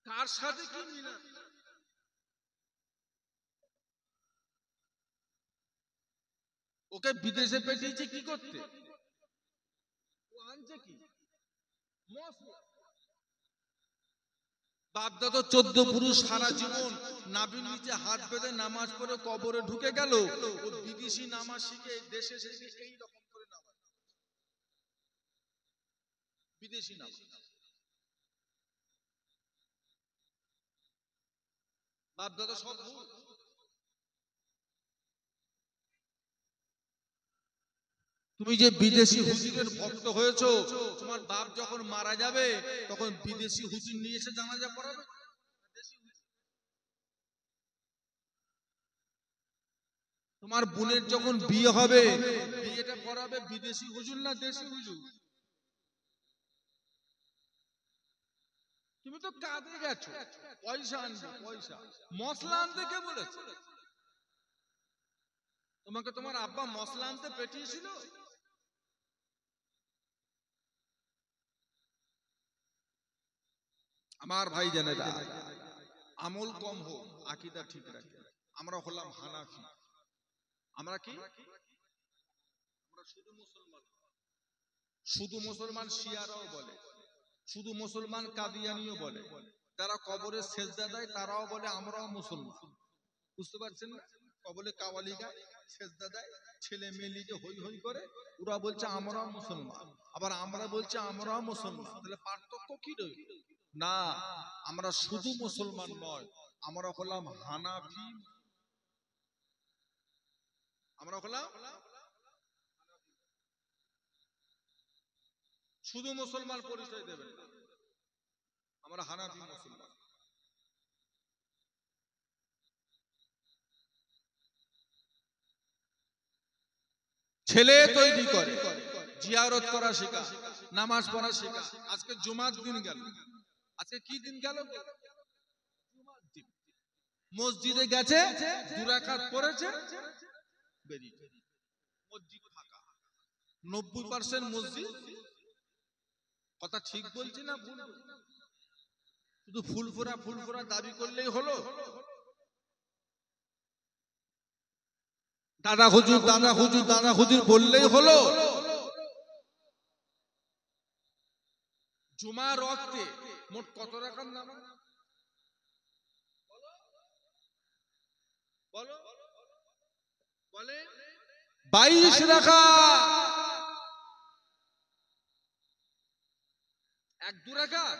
কার সাথে কি মিলাচ্ছে? ওকে বিদেশে পাঠিয়েছে কি করতে? ও আনছে কি? মশলা। বাপদাদা 14 পুরুষ সারা জীবন নাভির নিচে হাত বেঁধে নামাজ পড়ে কবরে ঢুকে গেল, ও বিদেশি নামাজ শিখে দেশে শিখে এই রকম করে নামাজ, বিদেশি নামাজ। বাপদাদা সব ভুল। তুমি যে বিদেশি হুজুরের ভক্ত হয়েছো, তোমার বাপ যখন মারা যাবে তখন বিদেশি হুজুর নিয়ে এসে জানাজা পড়াবে? তোমার বোনের যখন বিয়ে হবে, বিয়েটা পড়াবে বিদেশি হুজুর না দেশি হুজুর? তুমি তো কাঁদে গেছো, পয়সা আনবে, পয়সা। মশলা আনতে কে বলেছে তোমাকে? তোমার আব্বা মশলা আনতে পাঠিয়েছিল? আমার ভাই জানেরা, আমল কম হোক, আকীদা ঠিক রাখে। আমরা হলাম হানাফি। আমরা কি? আমরা শুধু মুসলমান, শুধু মুসলমান শিয়ারাও বলে, শুধু মুসলমান কাদিয়ানিও বলে, যারা কবরে সেজদা দেয় তারাও বলে আমরাও মুসলমান। বুঝতে পারছেন না? কবরে কাওয়ালি গায়, সেজদা দেয়, ছেলে মেয়ে লিজে হই হই করে, ওরা বলছে আমরাও মুসলমান, আবার আমরা বলছি আমরাও মুসলমান। তাহলে পার্থক্য কি রইল? না, আমরা শুধু মুসলমান নয়, আমরা হলাম হানাফি। আমরা হলাম শুধু মুসলমান পরিচয় দেবেন না, আমরা হানাফি মুসলমান। ছেলে তৈরি করে, জিয়ারত করা শেখা, নামাজ পড়া শেখা। আজকে জুমার দিন গেল, আজকে কি দিন গেল? মসজিদে গেছে, 2 রাকাত পড়েছে, বেরিয়ে মসজিদ ফাঁকা। 90% মসজিদ। কথা ঠিক বলছি না ভুল? শুধু ফুলফোরা দাবি করলেই হলো? দাদা হুজুর বললেই হলো? জুমার ওয়াক্তে মোট কত রাকাত নামাজ? বলো বলে 22 রাকাত। 1-2 রাকাত।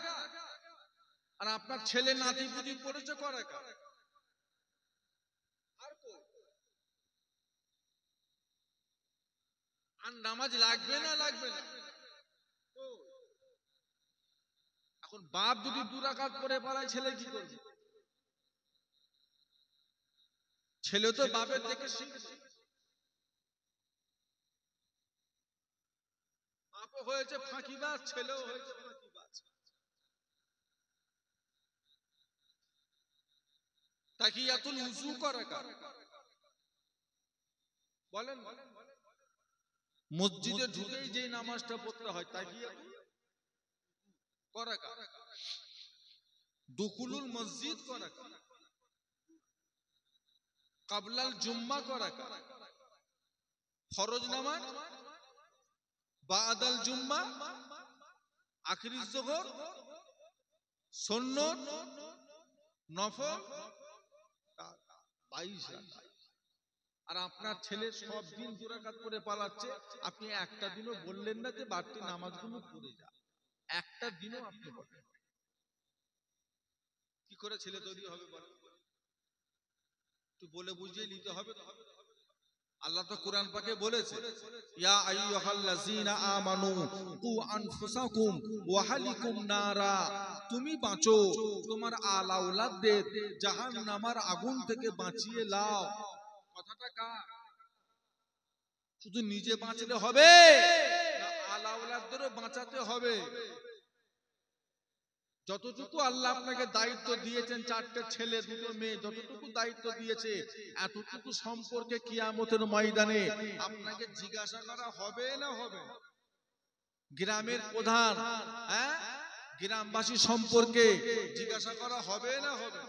আর আপনার ছেলে নাতি পুতি পড়েছে ক রাকাত? আর নামাজ লাগবে না লাগবে না? এখন বাপ যদি 2 রাকাত পড়ে পালায়, ছেলে কি করবে? ছেলে তো বাপের দেখে শিখবে। বাপও হয়েছে ফাঁকিবাজ, ছেলেও হয়েছে ফাঁকিবাজ। তাহিয়াতুল উযু ক রাকাত? বলেন। মসজিদে ঢুকেই যে নামাজটা পড়তে হয়, তাহিয়াতুল ক রাকাত? দুখুলুল মসজিদ ক রাকাত? কাবলাল জুম্মা ক রাকাত? ফরজ নামাজ বাদাল জুম্মা, আখিরি যোহর, সুন্নত, নফল 22 রাকাত। আর আপনার ছেলে সব দিন 2 রাকাত করে পালাচ্ছে, আপনি একটা দিনও বললেন না যে বাড়তি নামাজগুলো পড়ে যা। একটা দিনও আপনি বলেন। কি করে ছেলে তৈরি হবে বলেন? একটু বলে বুঝিয়ে নিতে হবে। আল্লাহ তো কোরআন পাকে বলেছে, ইয়া আইয়ুহাল্লাযীনা আমানু কু আনফুসাকুম ওয়া আহলিকুম নারা। তুমি বাঁচো, তোমার আল আওলাদদের জাহান্নামের আগুন থেকে বাঁচিয়ে লাও। কথাটা কার? শুধু নিজে বাঁচলে হবে না, আল আওলাদদেরও বাঁচাতে হবে। যতটুকু আল্লাহ আপনাকে দায়িত্ব দিয়েছেন, 4টে ছেলে 2টো মেয়ে, যতটুকু দায়িত্ব দিয়েছে, এতটুকু সম্পর্কে কিয়ামতের ময়দানে আপনাকে জিজ্ঞাসা করা হবে না হবে? গ্রামের প্রধান, গ্রামবাসী সম্পর্কে জিজ্ঞাসা করা হবে না হবে?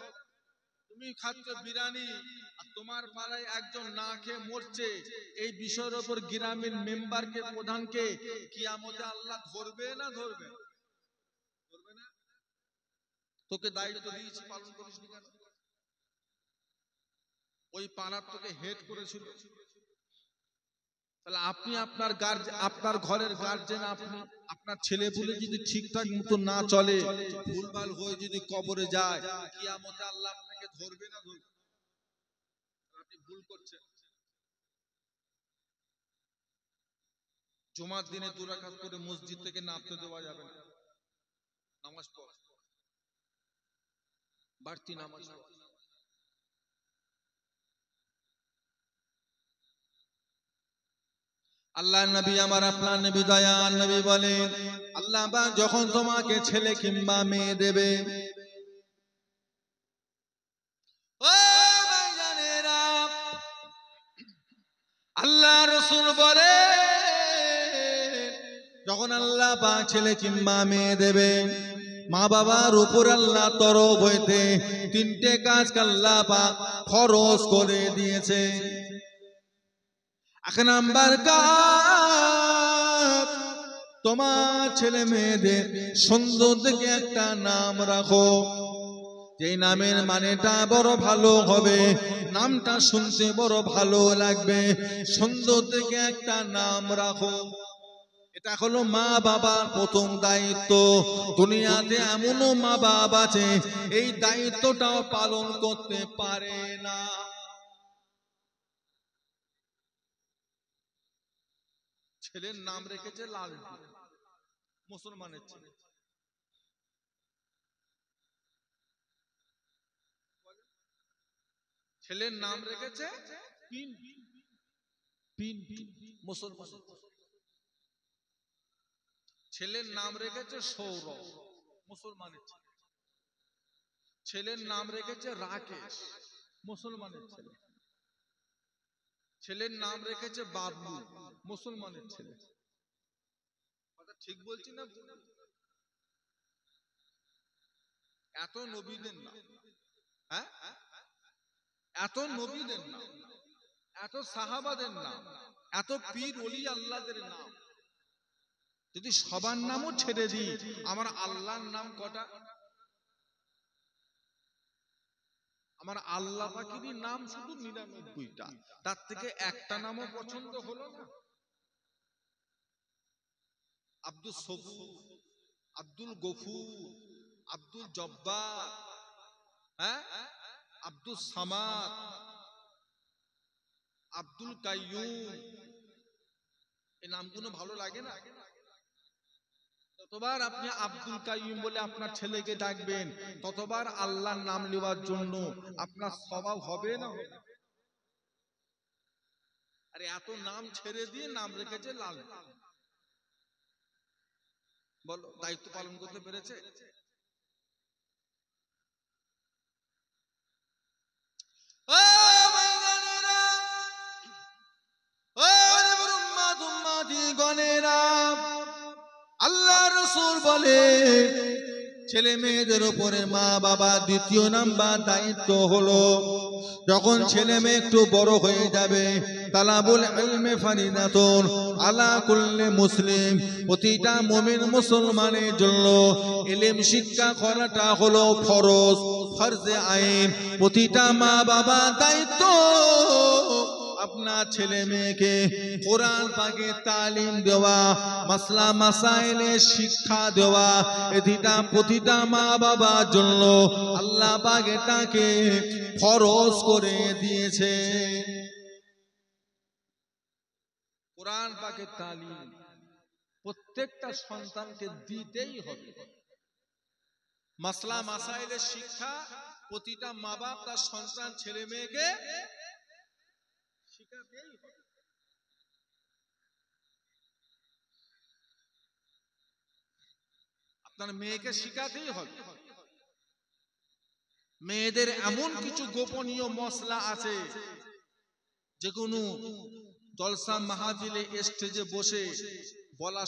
তুমি খাচ্ছ বিরিয়ানি আর তোমার পাড়ায় একজন না খেয়ে মরছে, এই বিষয়ের উপর গ্রামের মেম্বারকে, প্রধানকে কিয়ামতে আল্লাহ ধরবে না ধরবে? ধরবে না? তোকে দায়িত্ব দিয়েছি, পালন করিস নি কেন? ওই পাড়ার তোকে হেড করেছিল। তাহলে আপনি আপনার ঘরের গার্জেন, আপনি আপনার ছেলে পুলে যদি ঠিকঠাক মতো না চলে, ভুলভাল হয়ে যদি কবরে যায়, কিয়ামতে আল্লাহ আপনাকে ধরবে না ধরবে? আপনি ভুল করছেন। জুমার দিনে 2 রাকাত করে মসজিদ থেকে নামতে দেওয়া যাবে না। নামাজ পড়, বাড়তি নামাজ পড়। আল্লাহ নবী আমার, আপনার নবী দয়ার নবী বলেন, আল্লাহ পাক যখন তোমাকে ছেলে কিংবা মেয়ে দেবে, ও ভাইজানেরা, আল্লাহ রাসূল বলে, যখন আল্লাহ পাক ছেলে কিংবা মেয়ে দেবে, মা বাবার উপর আল্লাহ তরফ হইতে 3টে কাজ আল্লাহ পাক ফরজ করে দিয়েছে। 1 নাম্বার কাজ, তোমার ছেলে মেয়েদের সুন্দর দেখে একটা নাম রাখো, যেই নামের মানেটা বড় ভালো হবে, নামটা শুনতে বড় ভালো লাগবে, সুন্দর দেখে একটা নাম রাখো। এটা হলো মা বাবার প্রথম দায়িত্ব। দুনিয়াতে এমনও মা বাবা আছে এই দায়িত্বটাও পালন করতে পারে না। ছেলের নাম রেখেছে লালটু, মুসলমানের ছেলে। ছেলের নাম রেখেছে পিন, পিন, মুসলমান। ছেলের নাম রেখেছে সৌরভ, মুসলমানের ছেলে। ছেলের নাম রেখেছে রাকেশ, মুসলমানের ছেলে। ছেলের নাম রেখেছে বাবলু, মুসলমানের ছেলে। কথা ঠিক বলছি না? এত নবীদের নাম, হ্যাঁ, এত নবীদের নাম, এত সাহাবাদের নাম, এত পীর ওলি আল্লাহদের নাম, যদি সবার নামও ছেড়ে দিই, আমার আল্লাহর নাম কটা? আমার আল্লাহ পাকেরই নাম শুধু 99টা, তার থেকে একটা নামও পছন্দ হলো না। আব্দুল সবুর, আব্দুল গফুর, আব্দুল জব্বার, হ্যাঁ, আব্দুল সামাদ, আব্দুল কাইয়ুম, এই নামগুলো ভালো লাগে না? ততবার আপনি আব্দুল কাইয়ুম বলে আপনার ছেলেকে ডাকবেন, ততবার আল্লাহর নাম নেওয়ার জন্য আপনার স্বভাব হবে না? আরে এত নাম ছেড়ে দিয়ে নাম রেখেছে লাল। বলো, দায়িত্ব পালন করতে পেরেছে? আল্লাহ রাসূল বলে ছেলে মেয়েদের উপরে মা বাবা দ্বিতীয় নাম্বার দায়িত্ব হলো, যখন ছেলে মেয়ে একটু বড় হয়ে যাবে, তালাবুল ইলমে ফারিদাতুন আলা কুল্লি মুসলিম, প্রতিটা মুমিন মুসলমানের জন্য ইলম শিক্ষা করাটা হলো ফরজ, ফরজে আইন। প্রতিটা মা বাবা দায়িত্ব আপনার ছেলে মেয়েকে কোরআন পাকের তালিম দেওয়া, মাসলা মাসাইলের শিক্ষা দেওয়া, এটা প্রতিটা মা বাবার জন্য আল্লাহ পাক এটাকে ফরজ করে দিয়েছে। কোরআন পাকের তালিম প্রত্যেকটা সন্তানকে দিতেই হবে। মাসলা মাসাইলের শিক্ষা প্রতিটা মা বাপ তার সন্তান ছেলে মেয়েকে শিখাতেই হবে। আপনার মেয়েকে শিখাতেই হবে। মেয়েদের এমন কিছু গোপনীয় মশলা আছে যেগুলো জলসা মাহফিলে স্টেজে বসে বলা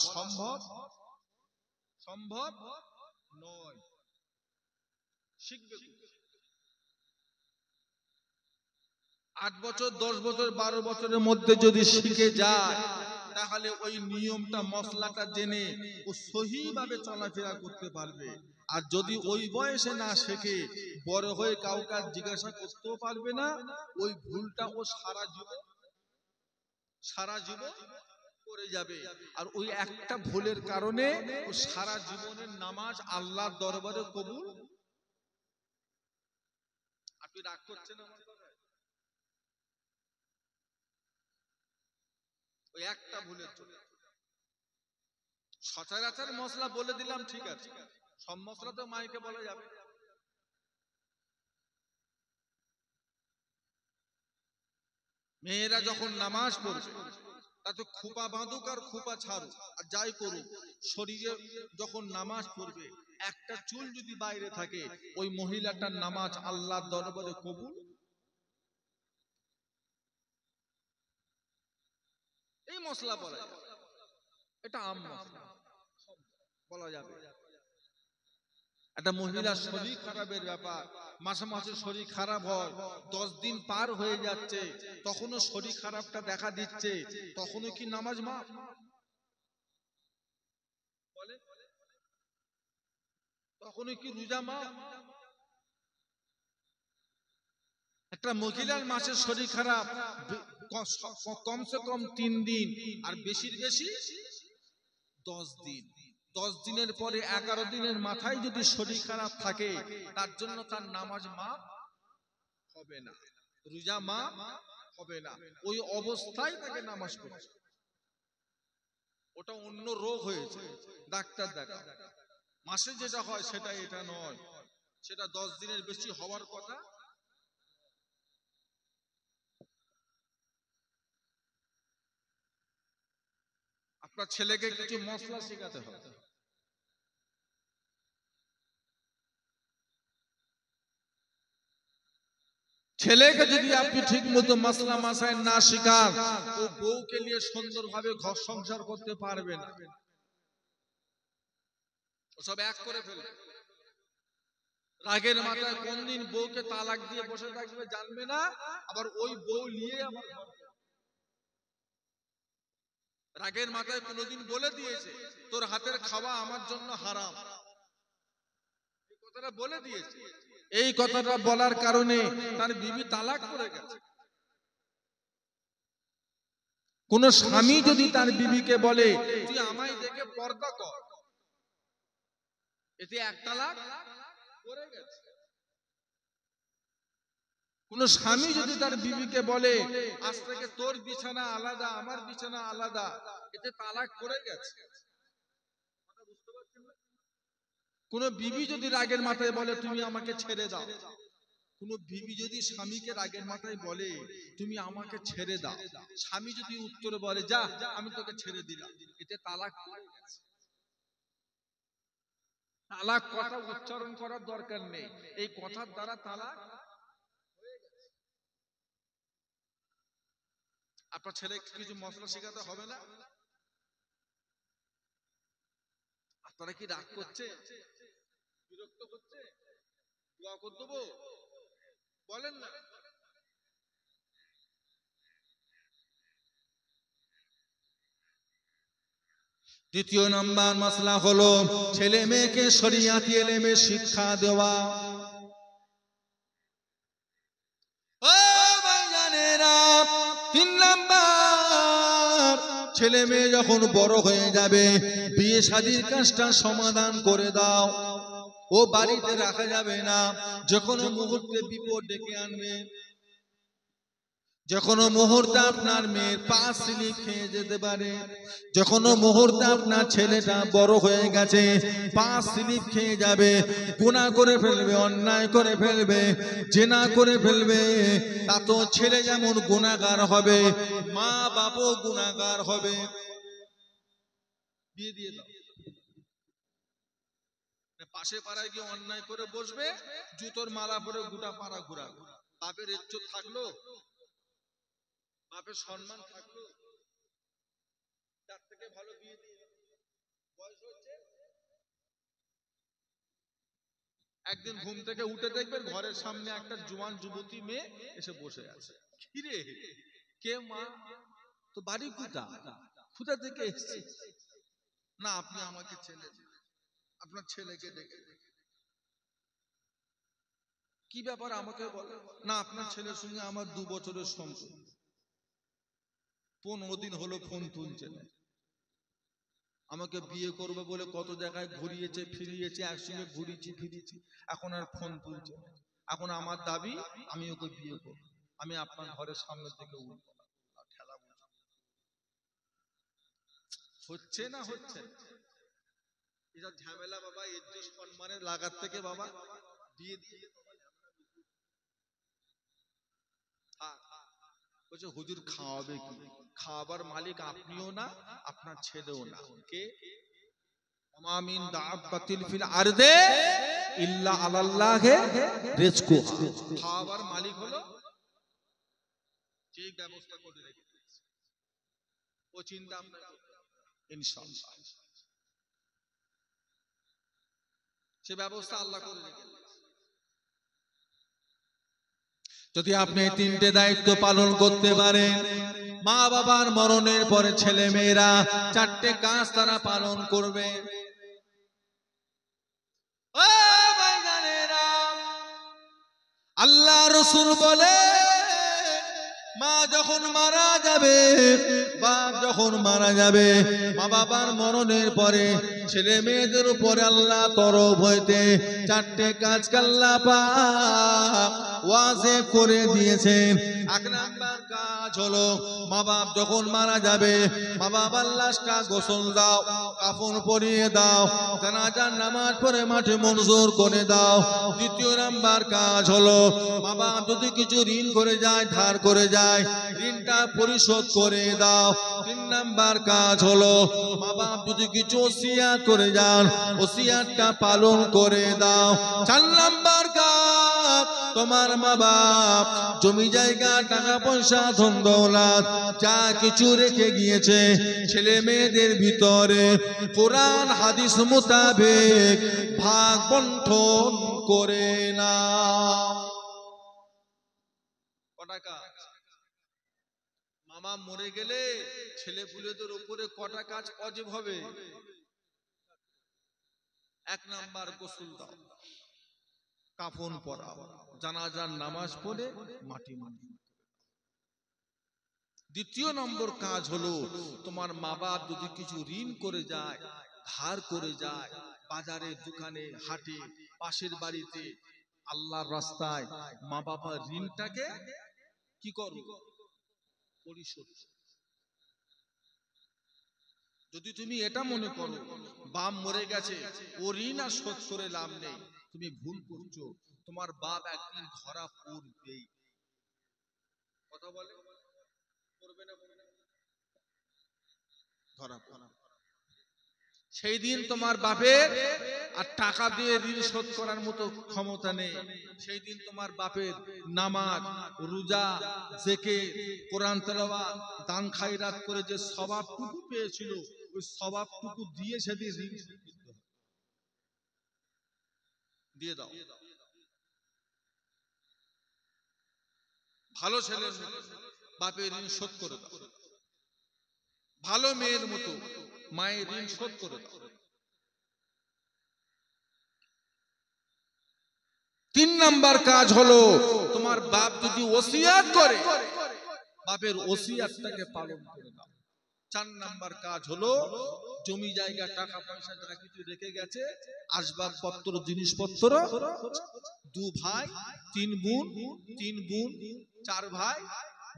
সম্ভব নয়। শিখবে 8 বছর 10 বছর 12 বছরের মধ্যে যদি শিখে যায়, তাহলে ওই নিয়মটা মশলাটা জেনে ও সহিভাবে চলাফেরা করতে পারবে। আর যদি ওই বয়সে না শেখে, বড় হয়ে কাউকে জিজ্ঞাসা করতেও পারবে না, ওই ভুলটা ও সারা জীবন করে যাবে। আর ওই একটা ভুলের কারণে ও সারা জীবনের নামাজ আল্লাহর দরবারে কবুল। আপনি রাগ করছেন আমার কথায়? ওই একটা ভুলের জন্য। সচরাচর মশলা বলে দিলাম, ঠিক আছে, সব মশলা তো মাইকে বলা যাবে। মেয়েরা যখন নামাজ পড়বে, তাতে খোপা বাঁধুক আর খোপা ছাড়ুক আর যাই করুক, শরীরে যখন নামাজ পড়বে একটা চুল যদি বাইরে থাকে, ওই মহিলাটার নামাজ আল্লাহর দরবারে কবুল। এই মশলা বলা যাবে, এটা আম মশলা বলা যাবে। একটা মহিলার শরীর খারাপের ব্যাপার, মাসে মাসে শরীর খারাপ হয়, 10 দিন পার হয়ে যাচ্ছে, তখনও শরীর খারাপটা দেখা দিচ্ছে, তখনও কি নামাজ মাফ? তখনই কি রোজা মাফ? একটা মহিলার মাসের শরীর খারাপ কমসে কম 3 দিন, আর বেশির বেশি 10 দিন। 10 দিনের পরে 11 দিনের মাথায় যদি শরীর খারাপ থাকে, তার জন্য তার নামাজ মাফ হবে না, রোজা মাফ হবে না। ওই অবস্থায় তাকে নামাজ পড়তে, ওটা অন্য রোগ হয়েছে, ডাক্তার দেখা। মাসে যেটা হয় সেটা এটা নয়, সেটা 10 দিনের বেশি হওয়ার কথা। আপনার ছেলেকে কিছু মশলা শেখাতে হবে। ছেলেকে যদি আপনি ঠিক মতো মশলা মাসায় না শেখান, ও বউকে নিয়ে সুন্দরভাবে ঘর সংসার করতে পারবে না, সব এক করে ফেলবে। রাগের মাথায় কোন দিন বউকে তালাক দিয়ে বসে থাকবে জানবে না, আবার ওই বউ নিয়ে আবার রাগের মাথায় কোনদিন বলে দিয়েছে তোর হাতের খাওয়া আমার জন্য হারাম, এই কথাটা বলে দিয়েছে। এই কথাটা বলার কারণে তার বিবি তালাক করে গেছে। কোন স্বামী যদি তার বিবিকে বলে তুই আমায় দেখে পর্দা কর, এতে এক তালাক করে গেছে। কোন স্বামী যদি তার বিবিকে বলে আজ থেকে তোর বিছানা আলাদা আমার বিছানা আলাদা, এতে তালাক করে গেছে। কোন বিবি যদি রাগের মাথায় বলে তুমি আমাকে ছেড়ে দাও, কোন বিবি যদি স্বামীকে রাগের মাথায় বলে তুমি আমাকে ছেড়ে দাও, স্বামী যদি উত্তরে বলে যা আমি তোকে ছেড়ে দিলাম, এতে তালাক করে গেছে। তালাক কথা উচ্চারণ করার দরকার নেই, এই কথার দ্বারা তালাক হয়ে গেছে। আপনার ছেলেকে কিছু মশলা শেখাতে হবে না? আপনারা কি রাগ করছে, বিরক্ত করছে? দোয়া করে দেবো বলেন না। দ্বিতীয় নাম্বার মাসলা হলো ছেলে মেয়েকে শরিয়াতি ইলমে শিক্ষা দেওয়া। ও ভাইজানেরা, 3 নাম্বার, ছেলে মেয়ে যখন বড় হয়ে যাবে বিয়ে শাদীর কাজটা সমাধান করে দাও। ও বাড়িতে রাখা যাবে না, যে কোনো মুহূর্তে বিপদ ডেকে আনবে। যে কোনো মুহূর্তে আপনার মেয়ের পা স্লিপ খেয়ে যেতে পারে, যে কোনো মুহূর্তে আপনার ছেলেটা বড় হয়ে গেছে পা স্লিপ খেয়ে যাবে, গুনাহ করে ফেলবে, অন্যায় করে ফেলবে, জিনা করে ফেলবে। তা তো ছেলে যেমন গুনাহগার হবে, মা বাবাও গুনাহগার হবে। বিয়ে দিয়ে দাও। পাশে পাড়ায় গিয়ে অন্যায় করে বসবে, জুতোর মালা পরে গোটা পাড়া ঘুরাবে। বাপের ইজ্জত থাকলো, বাপের সম্মান থাকলো? তার থেকে ভালো বিয়ে দিয়ে বয়স হচ্ছে, একদিন ঘুম থেকে উঠে দেখবেন ঘরের সামনে একটা জোয়ান যুবতী মেয়ে এসে বসে আছে। কি রে, কে মা, তো বাড়ি কোথা, কোথা থেকে এসেছে? না আপনি আমাকে ছেলে, আপনার ছেলেকে দেখে। কি ব্যাপার আমাকে বলে? না আপনার ছেলের সঙ্গে আমার 2 বছরের সম্পর্ক, 15 দিন হলো ফোন তুলছে না। আমাকে বিয়ে করবে বলে কত জায়গায় ঘুরিয়েছে ফিরিয়েছে, একসঙ্গে ঘুরিয়েছি ফিরিয়েছি, এখন আর ফোন তুলছে না। এখন আমার দাবি আমি ওকে বিয়ে করব, আমি আপনার ঘরের সামনে থেকে উঠবো না। খেলা হচ্ছে না, হচ্ছে এটা ঝামেলা বাবা, ইজ্জত সম্মানের লাগার থেকে বাবা বিয়ে দিয়ে বলছে হুজুর খাওয়াবে কি? খাওয়াবার মালিক আপনিও না, আপনার ছেলেও না। কে? মামিন দাব্বাতিল ফিল আরদে ইল্লা আলাল্লাহি রিজকুহা। খাওয়াবার মালিক হলো, ঠিক ব্যবস্থা করে রেখে দিয়েছে, ও চিন্তা আপনার করতে হবে ইনশাআল্লাহ, সে ব্যবস্থা আল্লাহ করে রেখে দিয়েছে। যদি আপনি 3টে দায়িত্ব পালন করতে পারেন, মা বাবার মরণের পরে ছেলে মেয়েরা 4টে কাজ তারা পালন করবে। আল্লাহ রাসূল বলে মা যখন মারা যাবে, বাপ যখন মারা যাবে, মা বাবার মরণের পরে ছেলে মেয়েদের উপরে আল্লাহ তরফ হইতে চারটে কাজ আল্লাহ পাক ওয়াজিব করে দিয়েছেন। এক নাম্বার কাজ হলো মা বাপ যখন মারা যাবে, মা বাবার লাশটা গোসল দাও, কাফন পরিয়ে দাও, জানাজার নামাজ পড়ে মাঠে মঞ্জুর করে দাও। দ্বিতীয় নাম্বার কাজ হলো মা বাপ যদি কিছু ঋণ করে যায়, ধার করে যায়, ঋণটা পরিশোধ করে দাও। তিন নাম্বার কাজ হলো মা বাপ যদি কিছু ওসিয়াত করে যান, ওসিয়াতটা পালন করে দাও। চার নাম্বার কাজ তোমার মা বাপ জমি জায়গা টাকা পয়সা ধন দৌলত যা কিছু রেখে গিয়েছে ছেলে মেয়েদের ভিতরে কোরআন হাদিস মোতাবেক ভাগ বন্টন করে না। মামা মরে গেলে ছেলে পুলেদের উপরে কটা কাজ ওয়াজিব হবে? এক নাম্বার গোসল দাও, কাফন পরাও, জানাজার নামাজ পড়ে মাটি মাটি। দ্বিতীয় নম্বর কাজ হলো তোমার মা বাপ যদি কিছু ঋণ করে যায়, ধার করে যায়, বাজারে দোকানে হাটে পাশের বাড়িতে আল্লাহর রাস্তায় মা বাবার ঋণটাকে কি করো? পরিশোধ। যদি তুমি এটা মনে করো বাপ মরে গেছে ও ঋণ আর শোধ করে লাভ নেই, তুমি ভুল করছো। তোমার বাপ একদিন ধরা পড়বেই। কথা বলে পড়বে না? ধরা পড়া। সেই দিন তোমার বাপের আর টাকা দিয়ে ঋণ শোধ করার মতো ক্ষমতা নেই। সেই দিন তোমার বাপের নামাজ, রোজা, জিকির, কোরআন তেলাওয়াত, দান খায়রাত করে যে সওয়াবটুকু পেয়েছিল ওই সওয়াবটুকু দিয়ে সেদিন ঋণ শোধ করতে হবে। দিয়ে দাও। ভালো ছেলের মতো বাপের ঋণ শোধ করে দাও, ভালো মেয়ের মতো মায়ের ঋণ শোধ করে দাও। তিন নাম্বার কাজ হলো তোমার বাপ যদি ওসিয়াত করে বাপের ওসিয়াতটাকে পালন করে দাও। চার নাম্বার কাজ হলো জমি জায়গা টাকা পয়সা যা কিছু রেখে গেছে আসবাবপত্র জিনিসপত্র দু ভাই তিন বোন, চার ভাই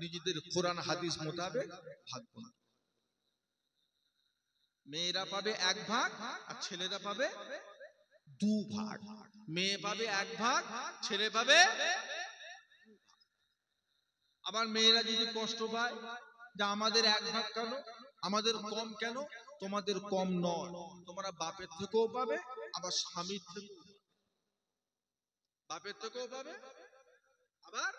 নিজেদের কোরআন হাদিস মোতাবেক ভাগ করে। মেয়েরা পাবে এক ভাগ আর ছেলেরা পাবে দু ভাগ। মেয়ে পাবে এক ভাগ, ছেলে পাবে। আবার মেয়েরা যদি কষ্ট পায় যে আমাদের এক ভাগ কেন, আমাদের কম কেন, তোমাদের কম নয়, তোমরা বাপের থেকেও পাবে আবার স্বামীর থেকেও, বাপের থেকেও পাবে আবার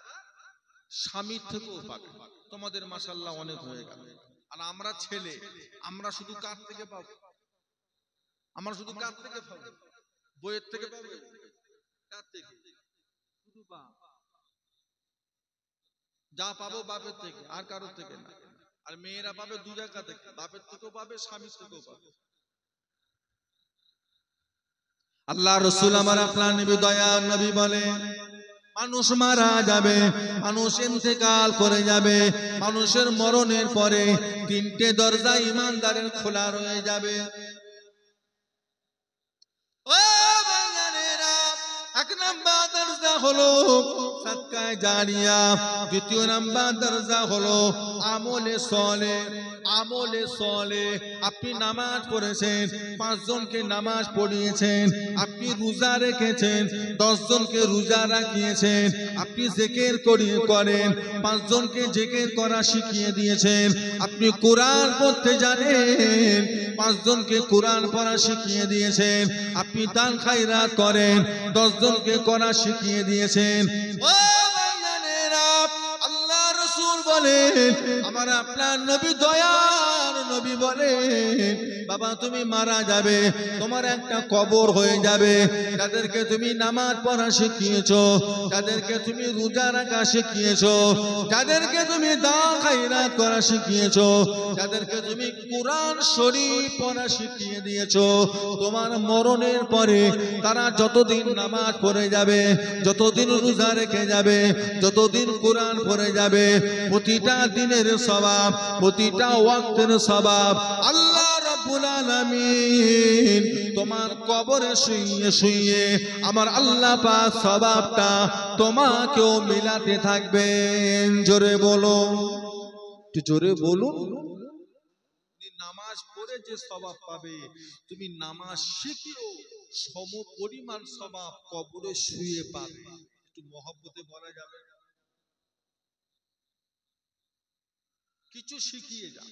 স্বামীর থেকেও পাবে। তোমাদের মাশাআল্লাহ অনেক হয়ে গেল। আর আমরা ছেলে, আমরা শুধু কার থেকে পাবো? আমরা শুধু কার থেকে পাবো? বইয়ের থেকে পাবো? কার থেকে? শুধু বাপ। যা পাবো বাপের থেকে, আর কারোর থেকে না। আর মেয়েরা পাবে দু জায়গা থেকে, বাপের থেকেও পাবে স্বামীর থেকেও পাবে। আল্লাহ রাসূল আমার আপনার নবী দয়ার নবী বলে মানুষ মারা যাবে, মানুষ ইন্তেকাল করে যাবে, মানুষের মরণের পরে তিনটে দরজা ইমানদারের খোলা রয়ে যাবে। ও বান্দারা, এক নাম্বার দরজা হলো সাদকায়ে জারিয়া, দ্বিতীয় নাম্বার দরজা হলো আমলে সালেহ। আমলে সালেহ, আপনি নামাজ পড়েছেন, 5 জনকে নামাজ পড়িয়েছেন, আপনি রোজা রেখেছেন, 10 জনকে রোজা রাখিয়েছেন, আপনি জিকির করেন, 5 জনকে জিকির করা শিখিয়ে দিয়েছেন, আপনি কোরআন পড়তে জানেন, 5 জনকে কোরআন পড়া শিখিয়ে দিয়েছেন, আপনি দান খায়রাত করেন, 10 জনকে করা শিখিয়ে দিয়েছেন। ও বান্দারা, আল্লাহ রাসূল বলেন আমার আপনার নবী দয়ার আল্লাহর নবী বলেন, বাবা তুমি মারা যাবে, তোমার একটা কবর হয়ে যাবে। যাদেরকে তুমি নামাজ পড়া শিখিয়েছো, যাদেরকে তুমি রোজা রাখা শিখিয়েছো, যাদেরকে তুমি দান খায়রাত করা শিখিয়েছো, যাদেরকে তুমি কোরআন শরীফ পড়া শিখিয়ে দিয়েছো, তোমার মরণের পরে তারা যতদিন নামাজ পড়ে যাবে, যতদিন রোজা রেখে যাবে, যতদিন কোরআন পড়ে যাবে, প্রতিটা দিনের সওয়াব, প্রতিটা ওয়াক্তের সওয়াব আল্লাহ রাব্বুল আলামিন তোমার কবরে শুইয়ে শুইয়ে আমার আল্লাহ পাক সওয়াবটা তোমাকেও মিলাতে থাকবেন। জোরে বলো, একটু জোরে বলুন। নামাজ পড়ে যে সওয়াব পাবে, তুমি নামাজ শিখিও সম পরিমাণ সওয়াব কবরে শুয়ে পাবে। একটু মহব্বতে বলা যাবে, কিছু শিখিয়ে যা,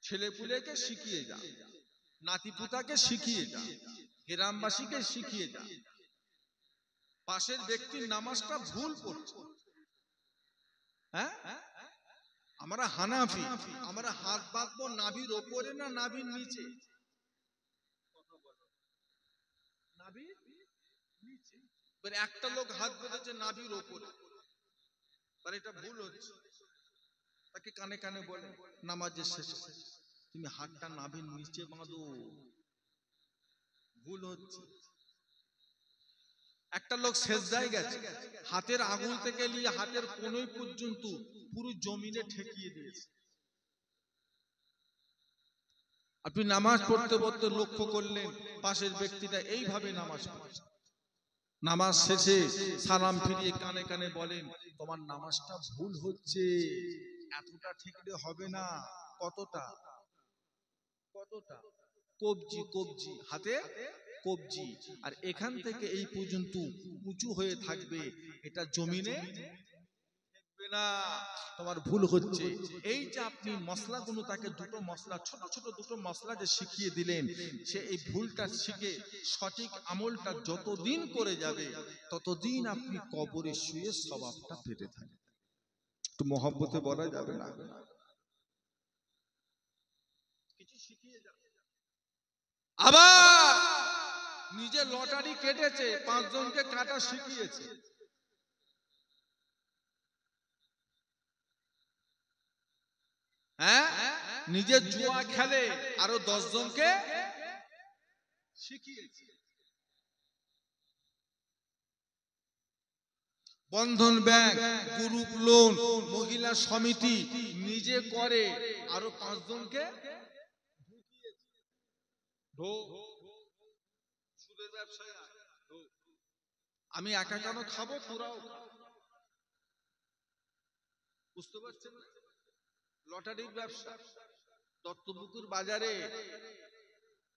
ছেলেপুলেকে শিখিয়ে যা, নাতিপুতাকে শিখিয়ে যা, গ্রামবাসীকে শিখিয়ে যা। পাশের ব্যক্তির নামাজটা ভুল পড়ছে, হ্যাঁ আমরা হানাফি, আমরা হাত বাঁধবো নাভির ওপরে না নাভির নিচে? নাভির নিচে। একটা লোক হাত বেঁধেছে নাভির ওপরে, তার এটা ভুল হচ্ছে। তাকে কানে কানে বলে নামাজের শেষে তুমি হাতটা নাভির নিচে বাঁধো, ভুল হচ্ছে। একটা লোক সেজদায় গেছে, হাতের আঙুল থেকে নিয়ে হাতের কোণই পর্যন্ত পুরো জমিনে ঠেকিয়ে দিয়েছে। আপনি নামাজ পড়তে পড়তে লক্ষ্য করলেন পাশের ব্যক্তিটা এইভাবে নামাজ পড়ছে, নামাজ শেষে সালাম ফিরিয়ে কানে কানে বলেন তোমার নামাজটা ভুল হচ্ছে, এতটা ঠেকলে হবে না। কতটা কতটা কবজি, কবজি হাতে কবজি, আর এখান থেকে এই পর্যন্ত উঁচু হয়ে থাকবে, এটা জমিনে থাকবে না, তোমার ভুল হচ্ছে। এই যে আপনি মশলাগুলো, তাকে দুটো মশলা, ছোট ছোট দুটো মশলা যে শিখিয়ে দিলেন, সে এই ভুলটা শিখে সঠিক আমলটা যতদিন করে যাবে, ততদিন আপনি কবরে শুয়ে সওয়াবটা পেতে থাকবেন। একটু মহব্বতে বলা যাবে না? কিছু শিখিয়ে যাবে। আবার নিজে লটারি কেটেছে, 5 জনকে কাটা শিখিয়েছে। হ্যাঁ, নিজে জুয়া খেলে, আরো 10 জনকে শিখিয়েছে। বন্ধন ব্যাংক, গ্রুপ লোন, মহিলা সমিতি নিজে করে, আরো 5 জনকে সুদের ব্যবসায়। আমি একা কেন খাবো, তোরাও বুঝতে পারছেন? লটারির ব্যবসা দত্তপুকুর বাজারে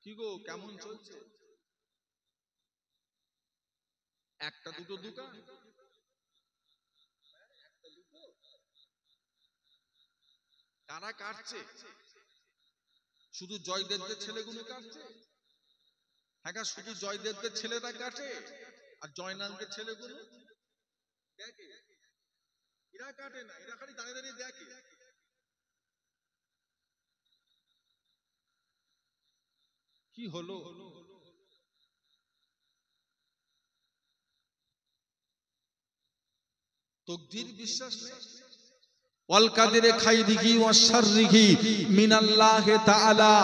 কি গো, কেমন চলছে? একটা দুটো দোকান, কারা কাটছে? শুধু জয়দেবদের ছেলেগুলো কাটছে? হ্যাঁ, শুধু জয়দেবদের ছেলেরা কাটে, আর জয়নালদের ছেলেগুলো দেখে? এরা কাটে না, এরা খালি দাঁড়িয়ে দাঁড়িয়ে দেখে। কি হলো? তকদির বিশ্বাস নেই। ওয়াল কাদিরে খাইরিহি ওয়া শাররিহি মিনাল্লাহি তাআলা।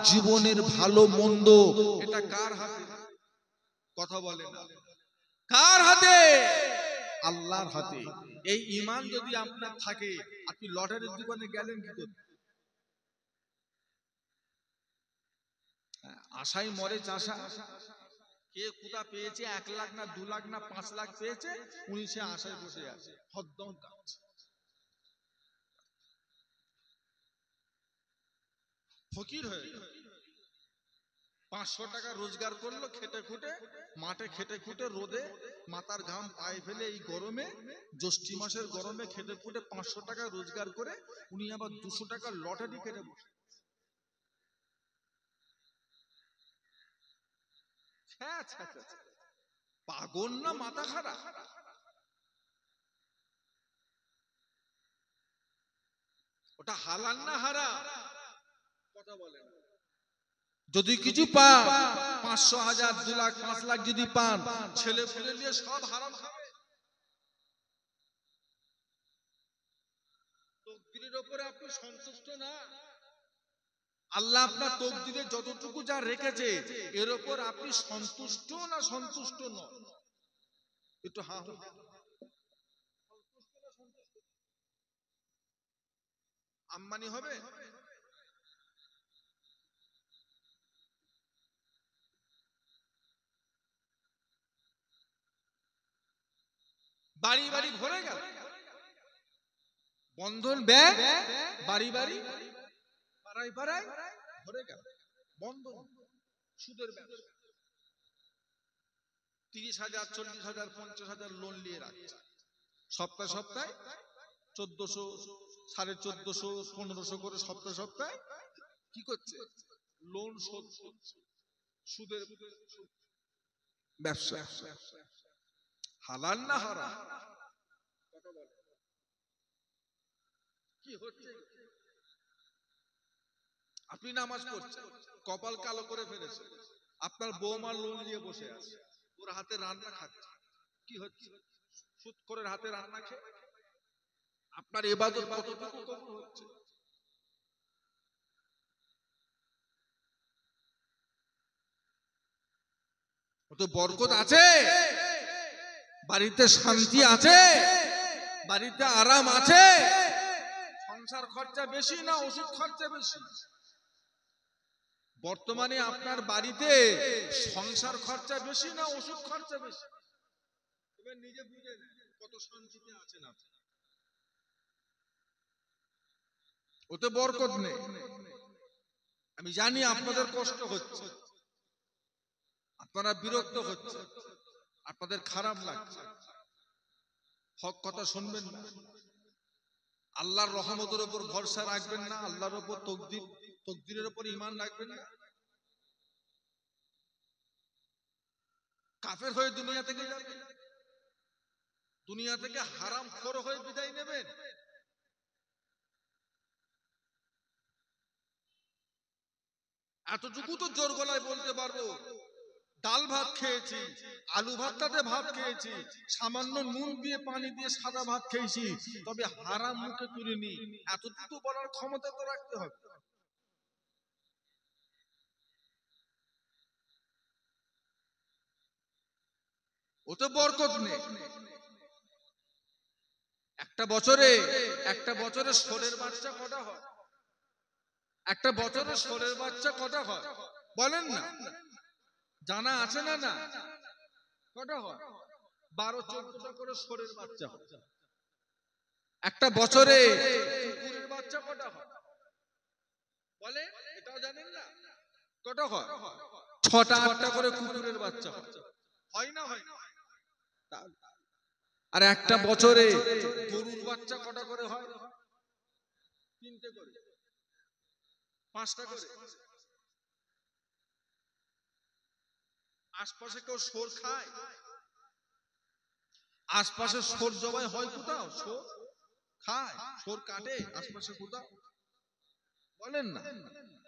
জীবনের ভালো মন্দ এটা কার হাতে? কথা বলে না। কার হাতে? আল্লাহর হাতে। এই ঈমান যদি আপনার থাকে, আপনি লটারির দোকানে গেলেন কি করতে? আশাই মরে চাষা। কে কোথা পেয়েছে, 1 লাখ না 2 লাখ না 5 লাখ পেয়েছে, উনি সে আশায় বসে আছে, হদ্দম কাজ। ফকির হয়ে গেল। 500 টাকা রোজগার করলো খেটে খুটে, মাঠে খেটে খুটে, রোদে মাথার ঘাম পায়ে ফেলে, এই গরমে, জ্যৈষ্ঠ মাসের গরমে খেটে খুটে 500 টাকা রোজগার করে উনি আবার 200 টাকা লটারি কেটে বসে। পাগল না মাথা খারাপ? ওটা হালাল না হারাম? কথা বলেন। যদি কিছু পান, 500, 1000, 2 লাখ, 5 লাখ যদি পান, ছেলে পুলে নিয়ে সব হারাম খাবে। তকদিরের উপরে আপনি সন্তুষ্ট না? আল্লাহ আপনার তকদিরে যতটুকু যা রেখেছে এর উপর আপনি সন্তুষ্ট না সন্তুষ্ট নন? একটু হ্যাঁ আম্বানি হবে? বাড়ি বাড়ি ভরে গেল, বন্ধন ব্যাংক বাড়ি বাড়ি পাড়ায় পাড়ায় ভরে গেল, বন্ধন সুদের ব্যবসা। 30,000, 40,000, 50,000 লোন নিয়ে রাখছে, সপ্তাহে সপ্তাহে 1400, 1450, 1500 করে সপ্তাহে সপ্তাহে কি করছে? লোন শোধ করছে, সুদের ব্যবসা। হালাল না হারাম? কি হচ্ছে? আপনি নামাজ পড়ছেন, কপাল কালো করে ফেলেছে, আপনার বৌমা লোন নিয়ে বসে আছে, ওর হাতে রান্না খাচ্ছে, কি হচ্ছে? সুদ করে হাতে রান্না খেয়ে আপনার ইবাদত কতটুকু কবুল হচ্ছে? কত বরকত আছে? বাড়িতে শান্তি আছে? বাড়িতে আরাম আছে? সংসার খরচা বেশি না ওষুধ খরচা বেশি? বর্তমানে আপনার বাড়িতে সংসার খরচা বেশি না ওষুধ খরচা বেশি? এবার নিজে বুঝে নেন কত শান্তিতে আছেন আপনি। ওতে বরকত নেই। আমি জানি আপনাদের কষ্ট হচ্ছে, আপনারা বিরক্ত হচ্ছে, আপনাদের খারাপ লাগছে, হক কথা শুনবেন না, আল্লাহর রহমতের উপর ভরসা রাখবেন না, আল্লাহর উপর তকদিরের উপর ঈমান রাখবেন না, কাফের হয়ে দুনিয়া থেকে যাবেন, দুনিয়া থেকে হারামখোর হয়ে বিদায় নেবেন। এতটুকু তো জোর গলায় বলতে পারবো, ডাল ভাত খেয়েছি, আলু ভর্তাতে ভাত খেয়েছি, সামান্য নুন দিয়ে পানি দিয়ে সাদা ভাত খেয়েছি, তবে হারাম মুখে তুলিনি, এতটুকু বলার ক্ষমতা তো রাখতে হবে। ওতে বরকত নেই। একটা বছরে ষোলের বাচ্চা কটা হয়? একটা বছরে ষোলের বাচ্চা কটা হয় বলেন না? জানা আছে না? না কটা হয়? 12-14টা করে ষোলের বাচ্চা হয়। একটা বছরে কুকুরের বাচ্চা কটা হয় বলে? এটাও জানেন না? কটা হয়? 6টা-8টা করে কুকুরের বাচ্চা হয়। হয় না? হয় না? আর একটা বছরে গরুর বাচ্চা কটা করে হয়? 3টে করে, 5টা করে। আশপাশে কেউ শোর খায়? আশপাশে শোর জবাই হয় কোথাও? শোর খায়, শোর কাটে আশপাশে কোথাও বলেন না?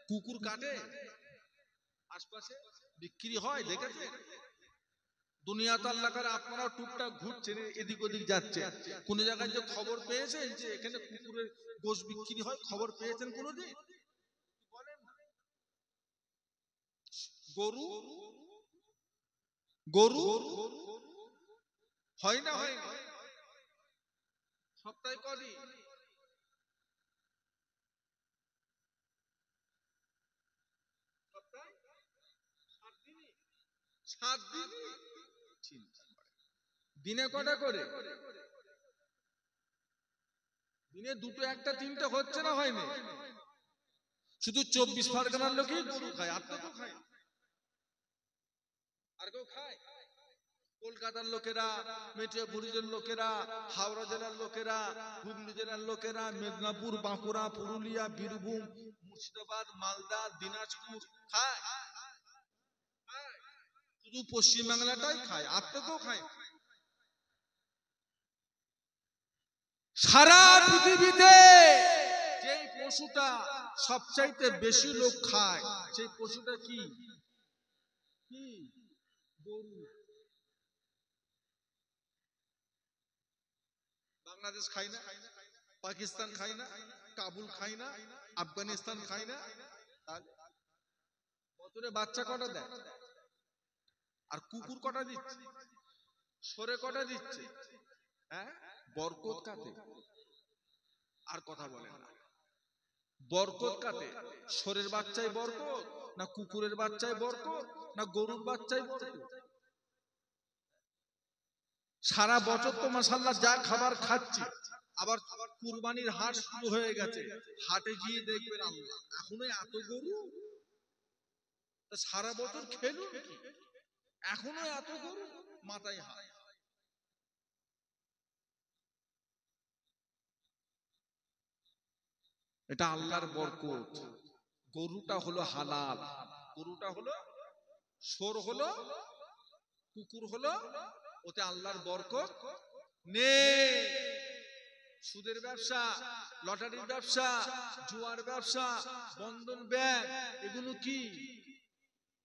কুকুর কাটে আশপাশে, বিক্রি হয়, দেখেছে? দুনিয়াতে আল্লাহ করে আপনারা টুকটাক ঘুরছেন, এদিক ওদিক যাচ্ছে, কোন জায়গায় যে খবর পেয়েছেন যে এখানে কুকুরের গোশত বিক্রি হয়? খবর পেয়েছেন কোনদিন? গরু গরু হয় না? হয় না? সপ্তাহে কদিন? সপ্তাহে 7 দিন। দিনে কটা করে? দিনে 2টো, 1টা, 3টে হচ্ছে না? হয়নি? শুধু 24 পরগনার লোকই গরু খায়, আর তো কেউ খায়? আর কেউ খায়? কলকাতার লোকেরা, মেট্রোপলিটন লোকেরা, হাওড়া জেলার লোকেরা, হুগলি জেলার লোকেরা, মেদিনীপুর, বাঁকুড়া, পুরুলিয়া, বীরভূম, মুর্শিদাবাদ, মালদা, দিনাজপুর খায়? শুধু পশ্চিমবাংলাটাই খায়, আর তো কেউ খায়? সারা পৃথিবীতে যেই পশুটা সবচাইতে বেশি লোক খায়, সেই পশুটা কি? কি? গরু। বাংলাদেশ খায় না, পাকিস্তান খায় না, কাবুল খায় না, আফগানিস্তান খায় না। বছরে বাচ্চা কটা দেয়? আর কুকুর কটা দিচ্ছে? সরে কটা দিচ্ছে? হ্যাঁ, বরকত কাতে। আর কথা বলেন না, বরকত কাতে? সরের বাচ্চাই বরকত, না কুকুরের বাচ্চাই বরকত, না গরুর বাচ্চাই বরকত? সারা বছর তো মাশাআল্লাহ যা খাবার খাচ্ছি, আবার কুরবানির হাট শুরু হয়ে গেছে, হাটে গিয়ে দেখবেন আল্লাহ এখনো এত গরু। সারা বছর খেলুন কি, এখনো এত গরু, মাথায় হাত। এটা আল্লাহর বরকত। গরুটা হলো হালাল, গরুটা হলো, সর হলো, কুকুর হলো, ওতে আল্লাহর বরকত নেই। সুদের ব্যবসা, লটারির ব্যবসা, জুয়ার ব্যবসা, বন্ধন ব্যাংক, এগুলো কি?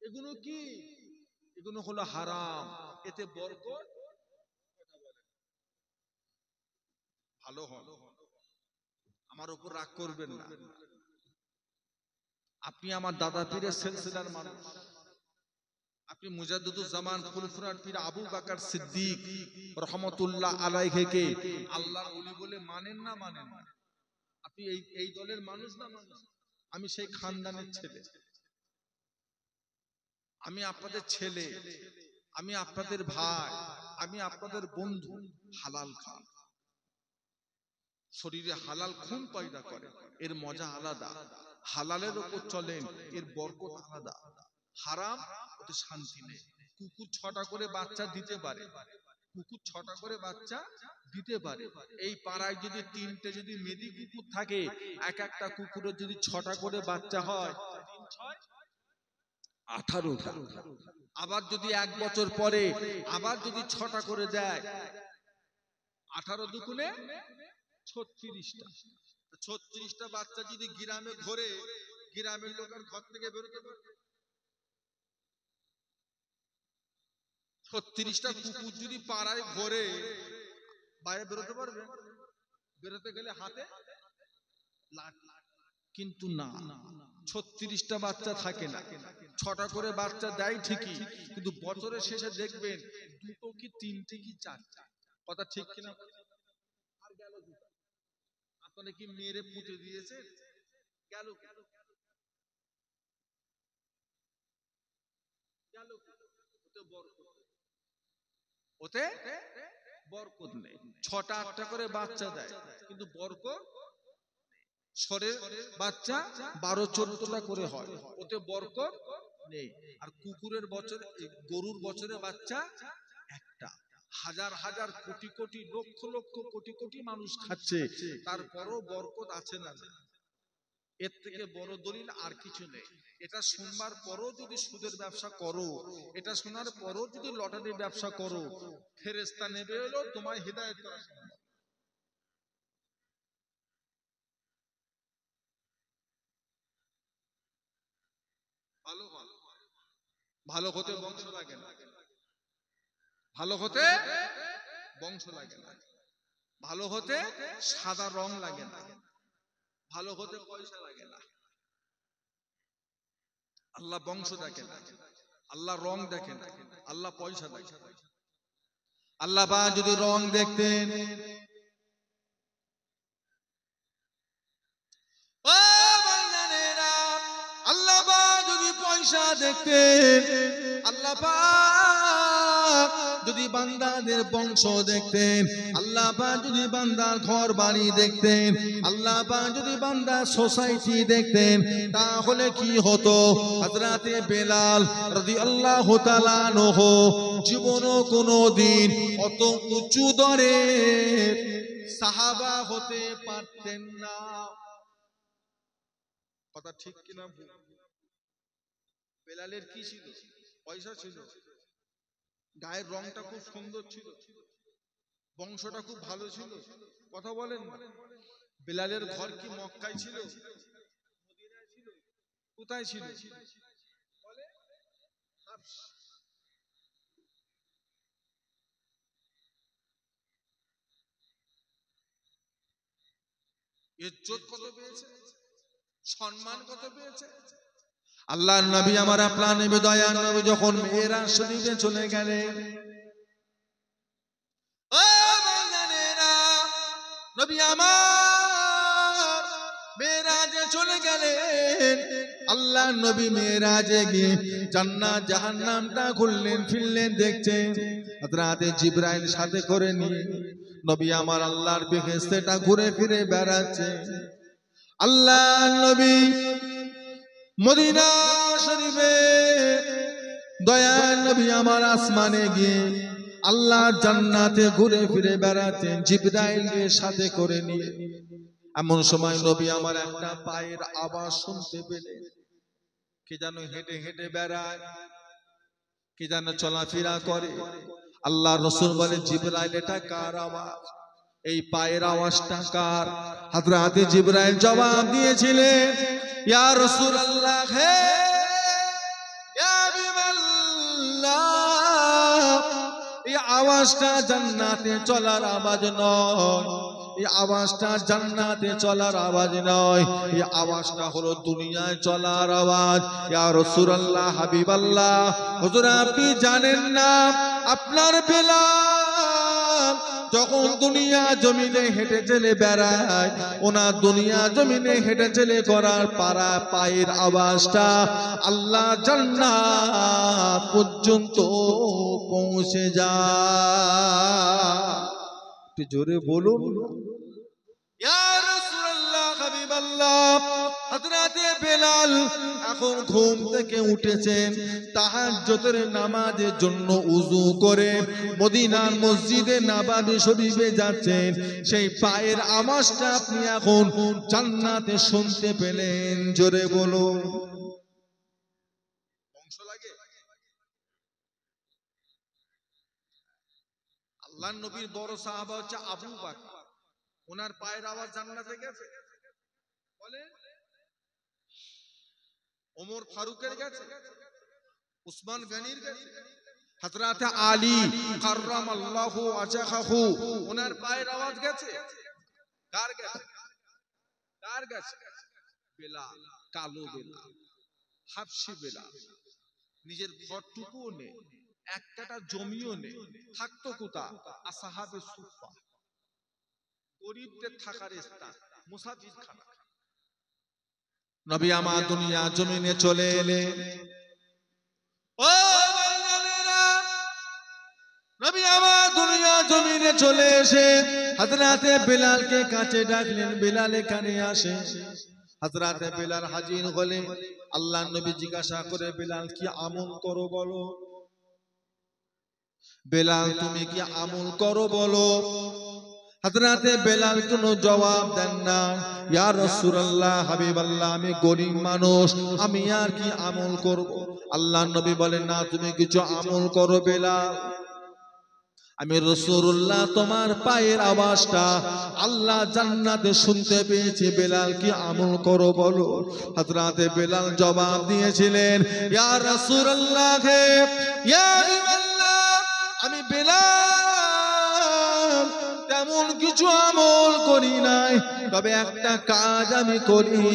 এগুলো কি? এগুলো হলো হারাম, এতে বরকত। ভালো হন, আমার উপর রাগ করবেন না। আপনি আমার দাদা পীরের সিলসিলার মানুষ, আপনি মুজাদ্দিদুজ্জামান ফুরফুরার পীর আবু বকর সিদ্দিক রহমাতুল্লাহ আলাইহিকে আল্লাহর ওলি বলে মানেন না মানেন না? আপনি এই দলের মানুষ না মানুষ? আমি সেই খানদানের ছেলে, আমি আপনাদের ছেলে, আমি আপনাদের ভাই, আমি আপনাদের বন্ধু। হালাল খান, শরীরে হালাল খুন পয়দা করে, এর মজা আলাদা। হালালের উপর চলেন, এর বরকত আলাদা। হারাম, ওতে শান্তি নেই। কুকুর 6টা করে বাচ্চা দিতে পারে, কুকুর 6টা করে বাচ্চা দিতে পারে। এই পাড়ায় যদি 3টে যদি মেদি কুকুর থাকে, এক একটা কুকুরের যদি 6টা করে বাচ্চা হয়, 3 6 18টা। আবার যদি 1 বছর পরে আবার যদি 6টা করে দেয়, 18 দুগুণে 36টা। 36টা বাচ্চা যদি গ্রামে ঘোরে, গ্রামের লোকের ঘর থেকে বেরোতে পারবে? 36টা কুকুর যদি পাড়ায় ঘোরে, বাইরে বেরোতে পারবে? বেরোতে গেলে হাতে লাঠি। কিন্তু না, 36টা বাচ্চা থাকে না, 6টা করে বাচ্চা দেয় ঠিকই, কিন্তু বছরের শেষে দেখবেন 2টো কি 3টে কি 4টে। কথা ঠিক কিনা? আর গেল আপনারা কি মেরে পুঁতে দিয়েছেন? গেল গেল ওতে বরকত, ওতে বরকত নেই। 6টা 8টা করে বাচ্চা দেয়, কিন্তু বরকত। সরের বাচ্চা 12-14টা করে হয়, ওতে বরকত নেই। আর কুকুরের বছরে, গরুর বছরে বাচ্চা একটা। হাজার হাজার কোটি কোটি লক্ষ লক্ষ কোটি কোটি মানুষ খাচ্ছে, তারপরও বরকত আছে না? এর থেকে বড় দলিল আর কিছু নেই। এটা শুনবার পরও যদি সুদের ব্যবসা করো, এটা শোনার পরও যদি লটারির ব্যবসা করো, ফেরেশতা নেবে এলো, তোমায় হিদায়াত করা সম্ভব। ভালো ভালো ভালো হতে বংশ লাগে না, ভালো হতে বংশ লাগে না, ভালো হতে সাদা রং লাগে না, ভালো হতে পয়সা লাগে না। আল্লাহ বংশ দেখেন, আল্লাহ রং দেখেন, আল্লাহ পয়সা দেখেন। আল্লাহ পাক যদি রং দেখতেন, ও বান্দানেরা, আল্লাহ পাক যদি পয়সা দেখতেন, আল্লাহ পাক যদি বান্দাদের বংশ দেখতেন, আল্লাহ পাক যদি বান্দার ঘর বাড়ি দেখতেন, আল্লাহ পাক যদি বান্দার সোসাইটি দেখতেন, তাহলে কি হতো? হযরতে বেলাল রাদিয়াল্লাহু তাআলা আনহু জীবনও কোনোদিন অত উঁচু দরের সাহাবা হতে পারতেন না। কথা ঠিক কিনা? বেলালের কি ছিল? পয়সা ছিল, গায়ের রংটা খুব সুন্দর ছিল, বংশটা খুব ভালো ছিল। কথা বলেন না? বেলালের ঘর কি মক্কায় ছিল, কোথায় ছিল? ইজ্জত কত পেয়েছে, সম্মান কত পেয়েছে। আল্লাহর নবী আমার আপনার নবী দয়ার নবী যখন মেরাজ শরীফে চলে গেলেন, ও বান্দানেরা, নবী আমার মেরাজে চলে গেলেন। আল্লাহর নবী মেরাজে গিয়ে জান্নাত জাহান্নামটা ঘুরলেন ফিরলেন দেখছেন। হযরতে জিবরাইল সাথে করে নিয়ে নবী আমার আল্লাহর বেহেশতটা ঘুরে ফিরে বেড়াচ্ছে। আল্লাহর নবী মদিনা শরীফে দয়ার নবী আমার আসমানে গিয়ে আল্লাহর জান্নাতে ঘুরে ফিরে বেড়াতেন জিবরাইলকে সাথে করে নিয়ে। এমন সময় নবী আমার একটা পায়ের আওয়াজ শুনতে পেলেন। কে যেন হেঁটে হেঁটে বেড়ায়, কে যেন চলাফেরা করে। আল্লাহ রাসূল বলে, জিবরাইল এটা কার আওয়াজ? এই পায়ের আওয়াজটা কার? হযরত জিবরাইল জবাব দিয়েছিলেন, ইয়া রাসূলুল্লাহ, হে ইয়া হাবিবাল্লাহ, এই আওয়াজটা জান্নাতে চলার আওয়াজ নয়, এই আওয়াজটা জান্নাতে চলার আওয়াজ নয়, এই আওয়াজটা হলো দুনিয়ায় চলার আওয়াজ। ইয়া রাসূলুল্লাহ, হাবিবাল্লাহ, হুজুর আপনি জানেন না আপনার বেলাল যখন দুনিয়া জমিনে হেঁটে চলে বেড়ায়, ওনার দুনিয়া জমিনে হেঁটে চলে করার পারা পায়ের আওয়াজটা আল্লাহ জান্নাত পর্যন্ত পৌঁছে যায়। একটু জোরে বলুন, ইয়া রাসূলুল্লাহ, হাবিবাল্লাহ। হযরতে বেলাল এখন ঘুম থেকে উঠেছেন, তাহাজ্জুদের নামাজের জন্য ওযু করে মদিনার মসজিদে নববী শরীফে যাচ্ছেন। সেই পায়ের আওয়াজটা আপনি এখন জান্নাতে শুনতে পেলেন। জোরে বলুন, বংশ লাগে। আল্লাহর নবীর বড় সাহাবা হচ্ছে আবু বকর, ওনার পায়ের আওয়াজ জান্নাতে গেছে। বলে ওমর ফারুকের গেছে, উসমান গনির গেছে, হযরতে আলী কাররামাল্লাহু ওয়াজহাহু ওনার পায়ের আওয়াজ গেছে। কার গেছে? কার গেছে? বেলাল, কালো বেলাল, হাবশি বেলাল। নিজের ঘরটুকুও নেই, এক কাটা জমিও নেই, থাকতো কোথা? আসহাবে সুফা, গরিবদের থাকার স্থান, মুসাফির খানা। নবী আমার দুনিয়া জমিনে চলে এলেন। ও বান্দানেরা, নবী আমার দুনিয়া জমিনে চলে এসে হযরতে বেলালকে কাছে ডাকলেন। বেলাল কানে আসে। হযরতে বেলাল হাজির হলে আল্লাহর নবী জিজ্ঞাসা করে, বেলাল কি আমল করো বলো? বেলাল তুমি কি আমল করো বলো? হযরতে বেলাল কোনো জবাব দেন না। ইয়া রাসূলুল্লাহ, হাবিবাল্লাহ, আমি গরীব মানুষ, আমি আর কি আমল করব? আল্লাহর নবী বলেন, না তুমি কিছু আমল করো বেলাল। আমি রাসূলুল্লাহ তোমার পায়ের আওয়াজটা আল্লাহ জান্নাতে শুনতে পেয়েছি, বেলাল কি আমল করো বলো? হযরতে বেলাল জবাব দিয়েছিলেন, ইয়া রাসূলুল্লাহ, ইয়া হাবিবাল্লাহ, আমি বেলাল তেমন কিছু আমল করি নাই, তবে একটা কাজ আমি করি।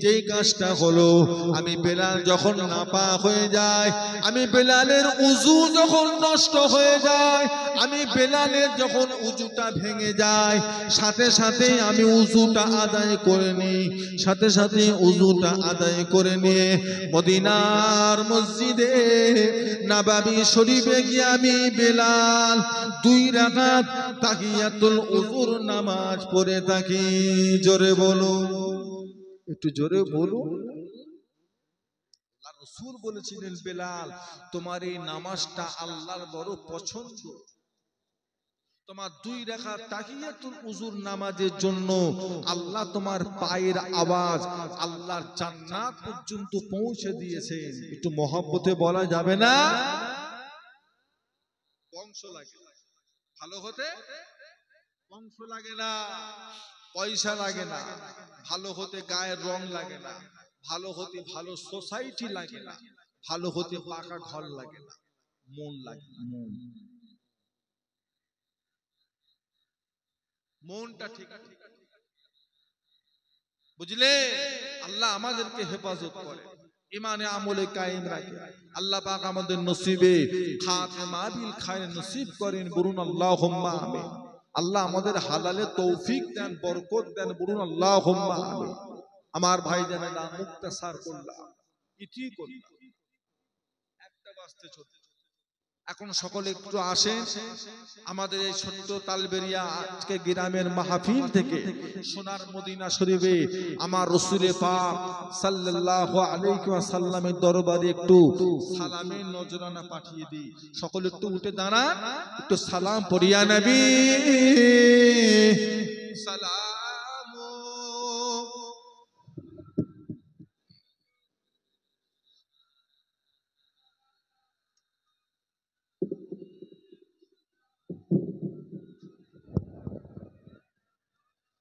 যেই কাজটা হলো, আমি বেলাল যখন নাপাক হয়ে যায়, আমি বেলালের উযু যখন নষ্ট হয়ে যায়, আমি বেলালের যখন উযুটা ভেঙে যায়, সাথে সাথে আমি উযুটা আদায় করে নিই। সাথে সাথে উযুটা আদায় করে নিয়ে মদিনার মসজিদে নববী শরীফে গিয়ে আমি বেলাল 2 রাকাত তাহিয়াতুল উযুর নামাজ পড়ে থাকি। জোরে বলুন, একটু জোরে বলুন। আল্লাহ রাসূল বলেছিলেন, বেলাল তোমার এই নামাজটা আল্লাহর বড় পছন্দ। তোমার 2 রাকাত তাহিয়াতুল উযুর নামাজের জন্য আল্লাহ তোমার পায়ের আওয়াজ আল্লাহর জান্নাত পর্যন্ত পৌঁছে দিয়েছেন। একটু মহব্বতে বলা যাবে না? বংশ লাগে ভালো হতে, বংশ লাগে না। পয়সা লাগে না, ভালো হতে গায়ের রং লাগে না, ভালো হতে ভালো সোসাইটি লাগে না, ভালো হতে পাকা ঘর লাগে না, মন লাগে। মনটা ঠিক বুঝলে? আল্লাহ আমাদেরকে হেফাজত করে, ইমানে আমলে কায়েম রাখে। আল্লাহ পাক আমাদের নসিবে খাতেমা বিল খায়র নসিব করেন, বলুন আল্লাহুম্মা আমিন। আল্লাহ আমাদের হালালে তৌফিক দেন, বরকত দেন, বলুন আল্লাহুম্মা আমিন। আমার ভাই জানেরা মুক্তাসার করলাম, ইতি করলাম, একটা বাজতে চলছে। এখন সকলে একটু আসেন আমাদের এই ছোট্ট তালবেরিয়া আজকে গ্রামের মাহফিল থেকে সোনার মদিনা শরীফে আমার রাসূলে পাক সাল্লাল্লাহু আলাইহি ওয়াসাল্লামের দরবারে একটু সালামের নজরানা পাঠিয়ে দিই। সকলে একটু উঠে দাঁড়ান, একটু সালাম পড়িয়া নবী সালাম।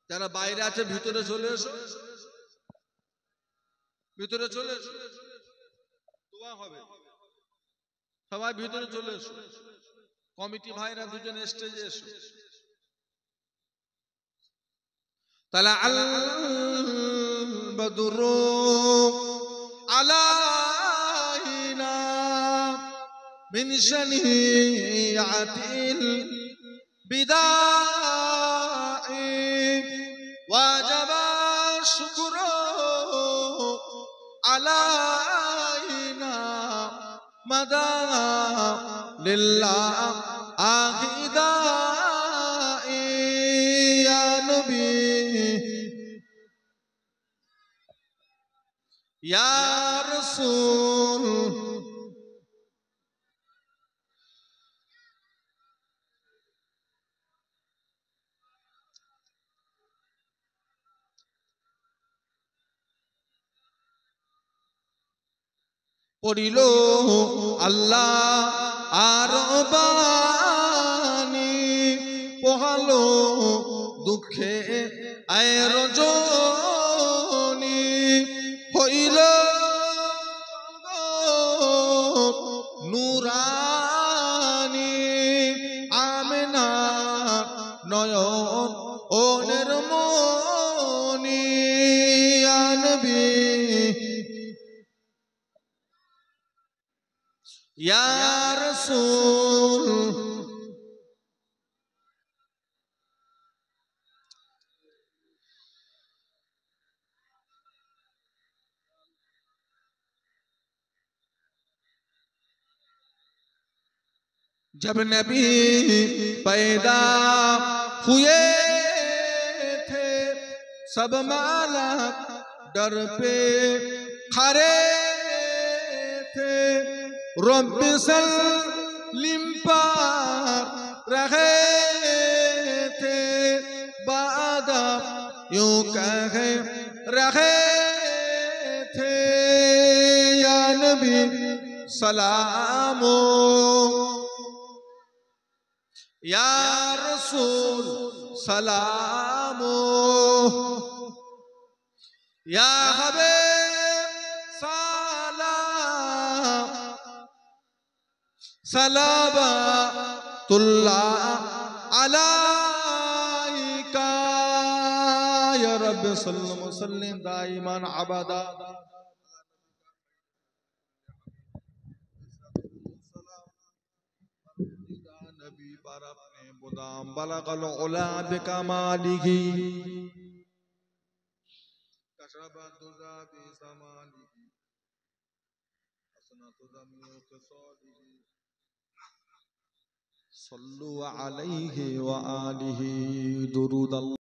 যারা বাইরে আছে ভিতরে চলে এসো, ভিতরে চলে এসো, দোয়া হবে, সবাই ভিতরে চলে এসো। কমিটি ভাইরা দুজন স্টেজে এসো। তালা আল বদরু আলাইনা মিন শানিআতিল বিদাই ওয়াজাবা শুকরু আলাইনা মাদা লিল্লাহ আখিদাই ইয়া নবী ইয়া রাসূল পড়িল আল্লাহ আর বাণী, পোহালো দুঃখে আয় রজনী, হইল নুরানি আমেনা নয়ন ও নির্মনি ইয়া নবী ইয়া রাসূল जब नबी पैदा हुए थे सब मालक डर पे खड़े थे, रब सल्लिम पर रहे थे, बादब यूं कहे रहे थे या नबी सलामो या रसूल सलामो या हबीब सलाम सलावतुल्लाह अलैका या रब सल्लल्लाहु अलैहि वसल्लम दाइमान अबदा नबी पर अपने मुदाम बलगल उला बिकमालिही कशरबत दुजा बि ज़मानिही हसनत दम्यु क़िसालिही सल्लु अलैहि व आलिहि दुरूद।